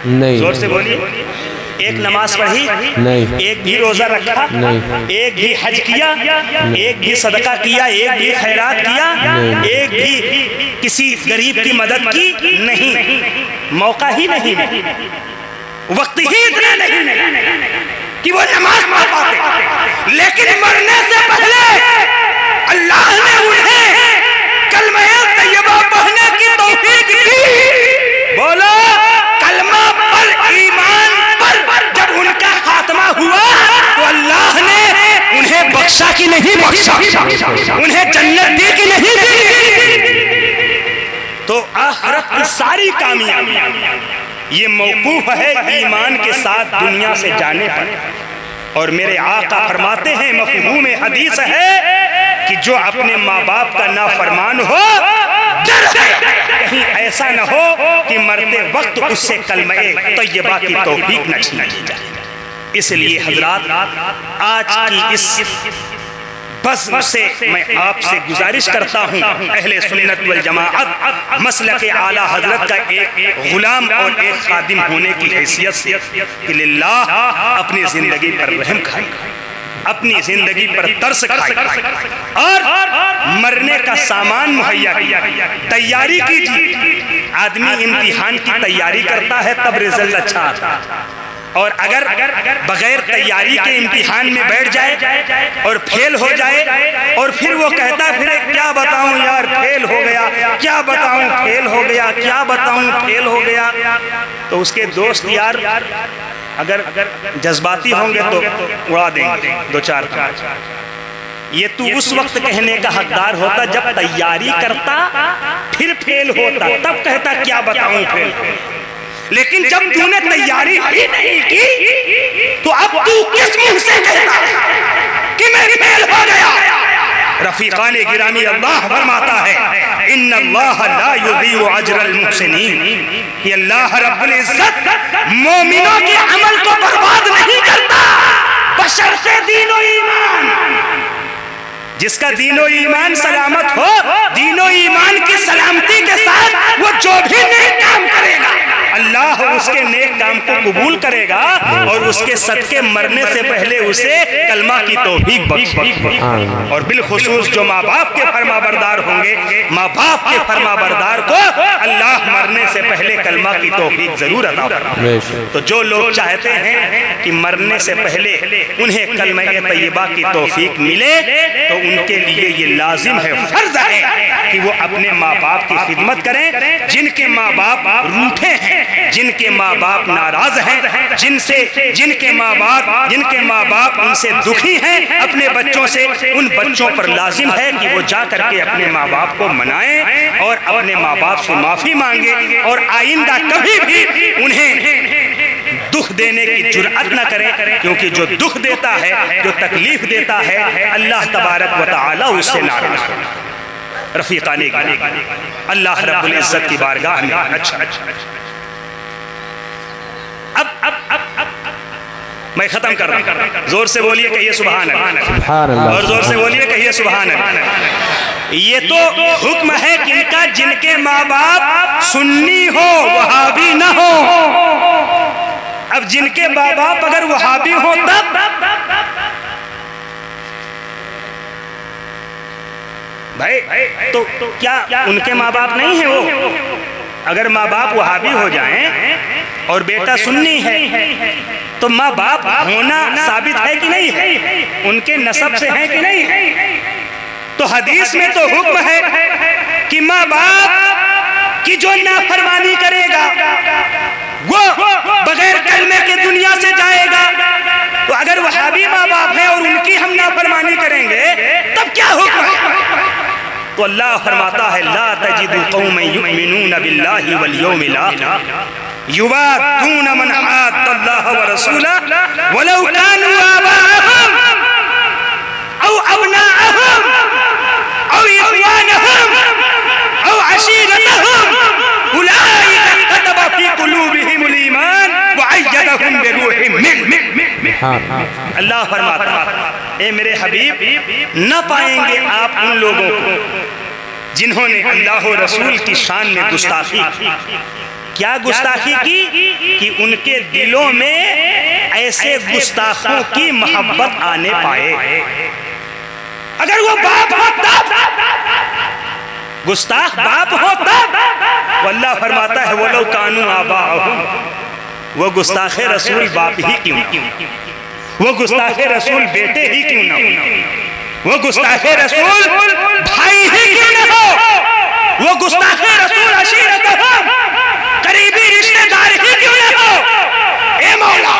नहीं। जोर से बोलिए। एक नमाज पढ़ी? नहीं। एक भी रोजा रखा? नहीं। एक भी हज किया? एक भी सदका किया? एक भी खैरात किया? एक भी किसी गरीब की मदद की? नहीं। मौका ही नहीं, वक्त ही इतना नहीं कि वो नमाज पढ़ पाते, लेकिन मरने से पहले अल्लाह ने उन्हें कलमा तैयबा पढ़ने की तौफीक दी। बोलो कलमा पर, ईमान पर जब उनका खात्मा हुआ तो अल्लाह ने उन्हें बख्शा कि नहीं बख्शा, उन्हें जन्नत दी कि नहीं दी। तो आखिरत की सारी कामयाबी ये मौकूफ है ईमान के साथ दुनिया से जाने पर। और मेरे आका फरमाते हैं, मफ़हूम हदीस है कि जो अपने माँ बाप का नाफरमान हो, कहीं ऐसा न हो कि मरते वक्त उससे कलमे तैयबा की तौफीक न छीनी जाए। इसलिए हजरात आज की इस बज़्म से मैं आपसे गुजारिश करता हूँ, अहले सुन्नत वल जमाअत मसलक आला हजरत का एक गुलाम और एक खादिम होने की हैसियत से कि लिल्लाह अपनी जिंदगी पर रहम खाए, अपनी जिंदगी पर तरस खाए और मरने का सामान मुहैया किया, तैयारी कीजिए। आदमी इम्तिहान की तैयारी करता है तब रिजल्ट अच्छा आता है, और अगर बगैर तैयारी के इम्तिहान में बैठ जाए और फेल हो जाए और फिर वो कहता फिर क्या बताऊं यार फेल हो गया, क्या बताऊं फेल हो गया, क्या बताऊं फेल हो गया, तो उसके दोस्त यार अगर जज्बाती होंगे तो उड़ा देंगे दो चार। ये तू उस वक्त कहने का हकदार होता जब तैयारी करता फिर फेल होता, तब कहता क्या बताऊं फेल। लेकिन जब तूने तैयारी ही नहीं की तो अब तू किस मुंह से कहता कि मैं फेल हो गया। रफीकान गिरामी अल्लाह फरमाता है इन्नल्लाह ला युज़ीउ अजरल मुहसिनीन, कि अल्लाह रब्बुल इज्जत मोमिनों के अमल को बर्बाद नहीं करता बशर्ते दीन और ईमान। जिसका दीनो ईमान सलामत हो, दीनो ईमान की सलामती के साथ वो जो भी नेक काम करेगा अल्लाह उसके नेक काम को कबूल करेगा और उसके सदके मरने से पहले उसे कलमा की तौफीक बख्शेगा। और बिलखुसूस जो माँ बाप के फरमाबरदार होंगे, माँ बाप के फरमाबरदार को अल्लाह मरने से पहले कलमा की तौफीक जरूर अता फरमाएगा। तो जो लोग चाहते हैं कि मरने से पहले उन्हें कलमा तैयबा की तौफीक मिले तो उनके लिए ये लाजिम है, फर्ज है कि वो अपने माँ बाप की खिदमत करें। जिनके माँ बाप रूठे हैं, जिनके माँ बाप नाराज हैं, जिनके माँ बाप उनसे दुखी हैं अपने बच्चों से, उन बच्चों पर लाजिम है कि वो जा करके अपने माँ बाप को मनाएं और अपने माँ बाप से माफी मांगे और आइंदा कभी भी उन्हें दुख देने की जुर्अत न करें, क्योंकि जो दुख देता है, जो तकलीफ देता है, अल्लाह तबारक व तआला उससे नाराज है। रफीकाने अल्लाह रब्बुल इज्जत की बारगाह में अच्छा अब मैं खत्म कर रहा हूं। जोर से बोलिए कहिए सुभान अल्लाह, और जोर से बोलिए कहिए सुभान अल्लाह। ये तो हुक्म है किनका, जिनके माँ बाप सुन्नी हो, वहाबी न हो। अब जिनके माँ बाप अगर वहाबी हो तब भाई तो क्या उनके माँ बाप नहीं है वो? अगर माँ बाप वहाबी हो जाएं और बेटा सुन्नी है तो माँ बाप होना साबित है कि नहीं है? उनके नसब से है कि नहीं है? तो हदीस में तो हुक्म है कि माँ बाप की जो नाफरमानी करेगा वो बगैर कलमे के दुनिया से जाएगा। तो अगर वहाबी माँ बाप है और उनकी हम नाफरमानी करेंगे तब क्या हुक्म है? तो अल्लाह फरमाता है ला तजिदु कौमन युमिनून बिल्लाहि वल यौमिल आखिर युवादून मन हाद्दल्लाह व रसूलहु वलौ कानू आबाअहुम औ अबनाअहुम औ इख्वानहुम औ अशीरतहुम उलाइका कतब फी कुलूबिहिमुल ईमान व अय्यदहुम बिरूहिम मिन। अल्लाह फरमाता ए मेरे हबीब, न पाएंगे आप उन लोगों को जिन्होंने अल्लाह और रसूल की शान में गुस्ताखी की। क्या गुस्ताखी की? कि उनके दिलों में ऐसे गुस्ताखों की मोहब्बत आने पाए। अगर वो बाप होता, गुस्ताख बाप होता, वो अल्लाह फरमाता है वलो कानू आबाअहुम, वो गुस्ताखे रसूल बाप ही क्यों, वो गुस्ताखे रसूल बेटे ही क्यों ना हो, वो गुस्ताखे रसूल भाई ही क्यों ना हो, वो गुस्ताखे रसूल अशीरतहुम करीबी रिश्तेदार ही क्यों ना हो। ए मौला,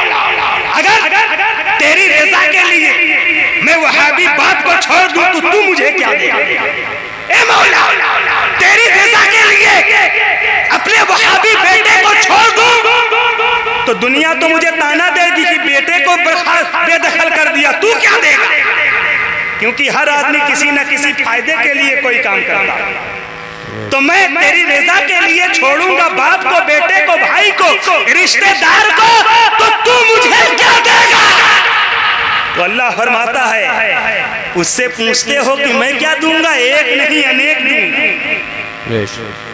अगर तेरी रज़ा के लिए मैं वहाबी बात को छोड़ दूं तो तू मुझे क्या देगा? ए मौला, तेरी रज़ा के लिए अपने वहाबी बेटे को छोड़ दूं तो दुनिया तो मुझे ताना देगी कि बेटे को बेदखल कर दिया, तू क्या देगा? क्योंकि हर आदमी किसी न किसी फायदे के लिए कोई काम करता है। तो मैं तेरी रज़ा के लिए छोड़ूंगा बाप को, बेटे को, भाई को, रिश्तेदार को, तो तू मुझे क्या देगा? तो अल्लाह फरमाता है उससे पूछते हो कि मैं क्या दूंगा? एक नहीं अनेक दूंगा,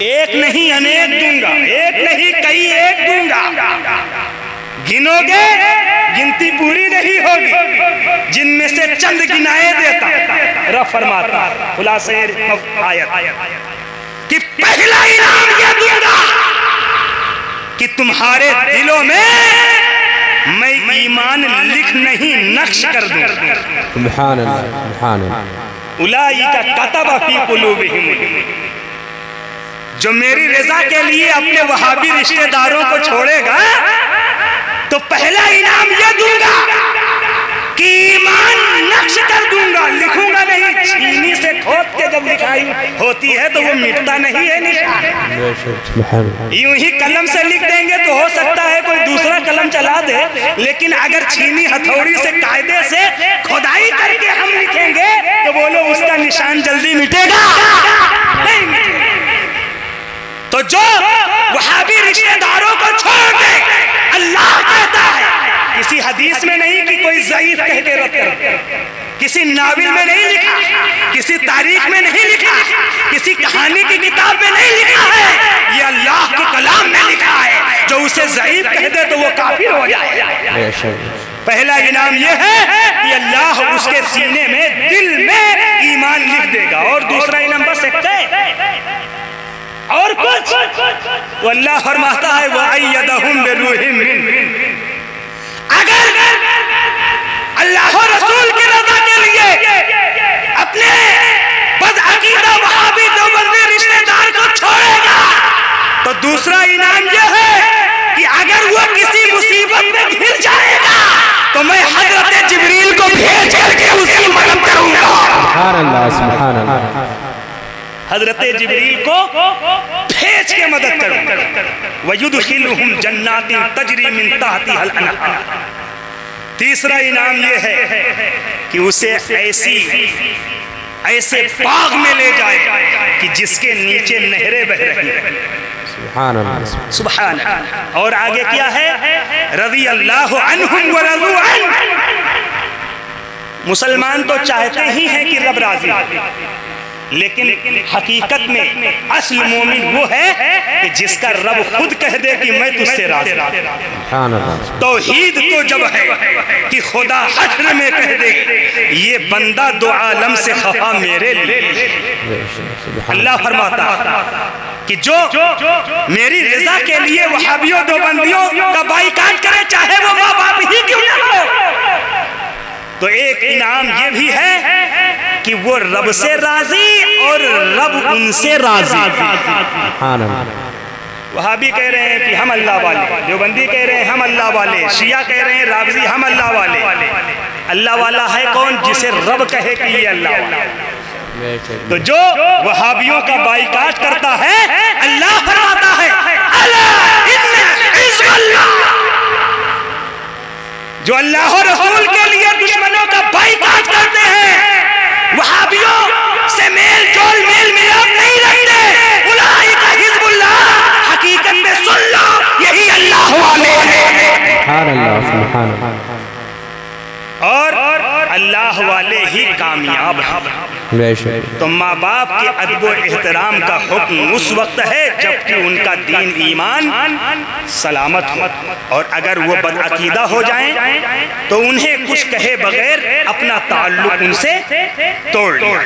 एक नहीं अनेक दूंगा, एक नहीं कई एक दूंगा। गिनोगे गिनती पूरी नहीं होगी, जिनमें से चंद गिनाए देता। रब फरमाता खुलासे आयत कि पहला इनाम यह दूंगा कि तुम्हारे दिलों में मैं ईमान लिख नहीं नक्श कर दूं। सुभान अल्लाह, सुभान अल्लाह। उलाइका कतबा फी कुलूबिहिम, जो मेरी रजा के लिए अपने वहाबी रिश्तेदारों को छोड़ेगा तो पहला इनाम ये दूंगा कि ईमान नक्श कर दूंगा, लिखूंगा नहीं। चीनी से खोद के जब लिखाई होती है तो वो मिटता नहीं है निशान। यूं ही कलम से लिख देंगे तो हो सकता है कोई दूसरा कलम चला दे, लेकिन अगर छीनी हथौड़ी से कायदे से खुदाई करके हम लिखेंगे तो बोलो उसका निशान जल्दी मिटेगा नहीं मिटेगा। तो जो वहाबी रिश्तेदारों को छोड़ दे, अल्लाह कहता है, किसी हदीस में नहीं कि कोई ज़ईफ कह के रद्द कर, किसी नाविल में नहीं लिखा, किसी तारीख में नहीं लिखा, किसी कहानी की किताब में नहीं लिखा है, ये अल्लाह के कलाम में लिखा है। जो उसे ज़ईफ कह दे तो वो काफिर हो जाए। पहला इनाम ये है कि अल्लाह उसके सीने में, दिल में ईमान लिख देगा। और दूसरा इनाम बस एक है और कुछ, वो अल्लाह फरमाता है वअय्यदहुम बिरूहिम मिन। अगर अल्लाह और रसूल की रज़ा के लिए अपने बदअकीदा वहाबी देवबंदी रिश्तेदार को छोड़ेगा तो दूसरा इनाम यह है कि अगर वो किसी मुसीबत में घिर जाएगा तो मैं हजरत जिब्रील को भेज करके उसकी मदद करूंगा। सुभान अल्लाह, सुभान अल्लाह। हजरत जिब्रील को भेज के मदद करूं। वयुदखिलुहुम जन्नातिन तजरी मिन तहतिहल अनहार। तीसरा इनाम ये है कि उसे ऐसे बाग में ले जाए कि जिसके नीचे नहरें बह रही हैं। सुभान अल्लाह, सुभान अल्लाह। और आगे क्या है, रज़ी अल्लाहु अन्हुम व रज़ू अन्हु। मुसलमान तो चाहते ही हैं कि रब राजी हो, लेकिन हकीकत में असल मोमिन वो है कि जिसका रब खुद कह दे कि मैं तुझसे राजी हूं। तौहीद तो जब है कि खुदा हश्र में कह दे ये बंदा दो आलम से खफा मेरे लिए। अल्लाह फरमाता कि जो मेरी रजा के लिए वहाबियों देवबंदियों का बाइकाट करे, चाहे वो माँ बाप ही क्यों ना हो। तो एक इनाम ये भी है कि वो रब से राजी और रब उनसे राजी। वहाबी कह रहे हैं कि हम अल्लाह वाले, देवबंदी कह रहे हैं हम अल्लाह वाले, शिया कह रहे हैं राबजी हम अल्लाह वाले। अल्लाह वाला है कौन? जिसे रब कहे कि ये अल्लाह वाला। तो जो वहाबियों का बाइकाट करता है, अल्लाह फरमाता है अला इन्ना हिज़्बल्लाह। जो अल्लाह और रसूल के लिए दुश्मनों का बाइकाट करते हैं, वहाबियों से मेल जोल मेल मिलाप नहीं रखते, उलाइका हिज़्बुल्लाह। हकीकत में सुन लो, यही अल्लाह वाले हैं। सुभान अल्लाह, सुभान अल्लाह। और अल्लाह वाले ही कामयाब हैं। तो माँ बाप के अदब व एहतराम का हुक्म उस वक्त है जबकि उनका दीन ईमान सलामत हो, और अगर वो बदअकीदा हो जाएं तो उन्हें कुछ कहे बगैर अपना ताल्लुक उनसे तोड़ लिया।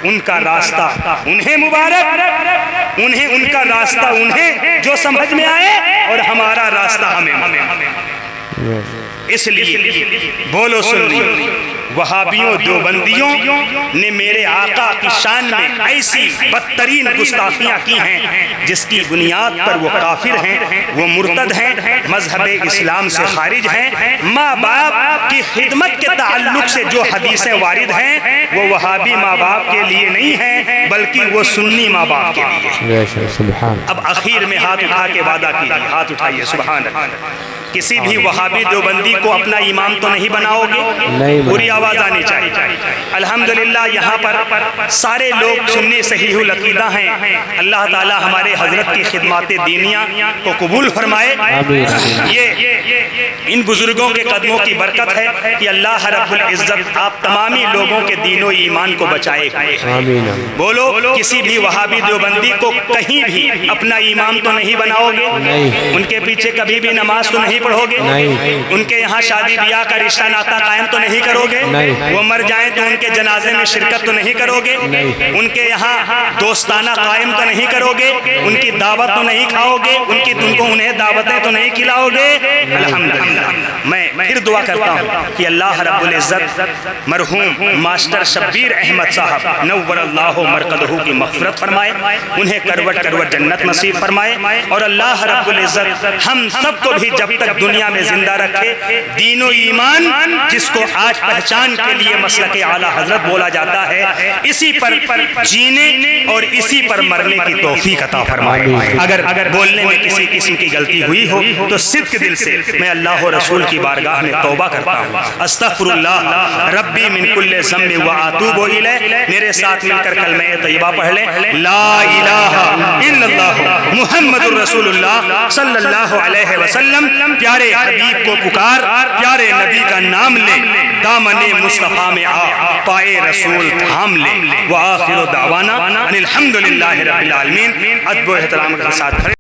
उनका रास्ता उन्हें मुबारक, उन्हें उनका रास्ता उन्हें जो समझ में आए, और हमारा रास्ता हमें। इसलिए बोलो सुन ली, वहाबियों देवबंदियों ने मेरे आका की शान में ऐसी बदतरीन गुस्ताखियाँ की हैं जिसकी बुनियाद पर वो काफिर हैं, वो मुर्तद हैं, मजहब इस्लाम से खारिज हैं। माँ बाप की खिदमत के ताल्लुक से जो हदीसें वारिद हैं वो वहाबी माँ बाप के लिए नहीं हैं, बल्कि वो सुन्नी माँ बाप के लिए। अब आखिर में हाथ उठा के वादा कीजिए, हाथ उठाइए। सुभान अल्लाह। किसी भी वहाबी देवबंदी को अपना इमाम तो नहीं बनाओगे? पूरी आवाज आनी चाहिए। अल्हम्दुलिल्लाह यहाँ पर सारे लोग सुन्नी सहीहुल अकीदा हैं। अल्लाह ताला हमारे हजरत की खिदमत दीनिया को कबूल फरमाए। ये इन बुजुर्गों के कदमों की बरकत है कि अल्लाह रब्बुल इज्जत आप तमामी लोगों के दीनों ईमान को बचाए। बोलो, किसी भी वहाबी देवबंदी को कहीं भी अपना इमाम तो नहीं बनाओगे? उनके पीछे कभी भी नमाज तो नहीं पढ़ोगे? उनके यहाँ शादी ब्याह का रिश्ता नाता कायम तो नहीं करोगे? वो मर जाएं तो उनके जनाजे में शिरकत तो नहीं करोगे? उनके यहाँ दोस्ताना कायम तो नहीं करोगे? उनकी दावत तो नहीं खाओगे? उन्हें दावतें तो नहीं खिलाओगे? अल्हम्दुलिल्लाह। मैं फिर दुआ करता हूँ कि अल्लाह रब्बुल इज़्ज़त मरहूम मास्टर शब्बीर अहमद साहब नव्वरल्लाहु मरकदहू की मग़फ़िरत फरमाए, उन्हें करवट करवट जन्नत नसीब फरमाए, और अल्लाह रब्बुल इज़्ज़त हम सबको भी जब तक दुनिया में जिंदा रखे दीनो ईमान जिसको आज पहचान के लिए मसलक आला हजरत बोला जाता है, इसी पर जीने और इसी पर मरने की तौफीक अता फरमाए। अगर बोलने में किसी किस्म की गलती हुई हो तो सिद्क दिल से मैं अल्लाह और रसूल की बारगाह में तौबा करता हूँ। अस्तग़फिरुल्लाह रब्बी मिन कुल्लि ज़म्बि व अतूबु इलैह। मेरे साथ मिलकर कलमे तैयबा पढ़ लें, ला इलाहा इल्लल्लाह मुहम्मदुर रसूलुल्लाह सल्लल्लाहु अलैहि वसल्लम। प्यारे हबीब को पुकार, प्यारे नबी का नाम ले, दामने मुस्तफ़ा में आ, पाए रसूल थाम ले। व आखिरु दावाना अनिल हम्दुलिल्लाहि रब्बिल आलमीन। अदब व एहतराम के साथ खड़े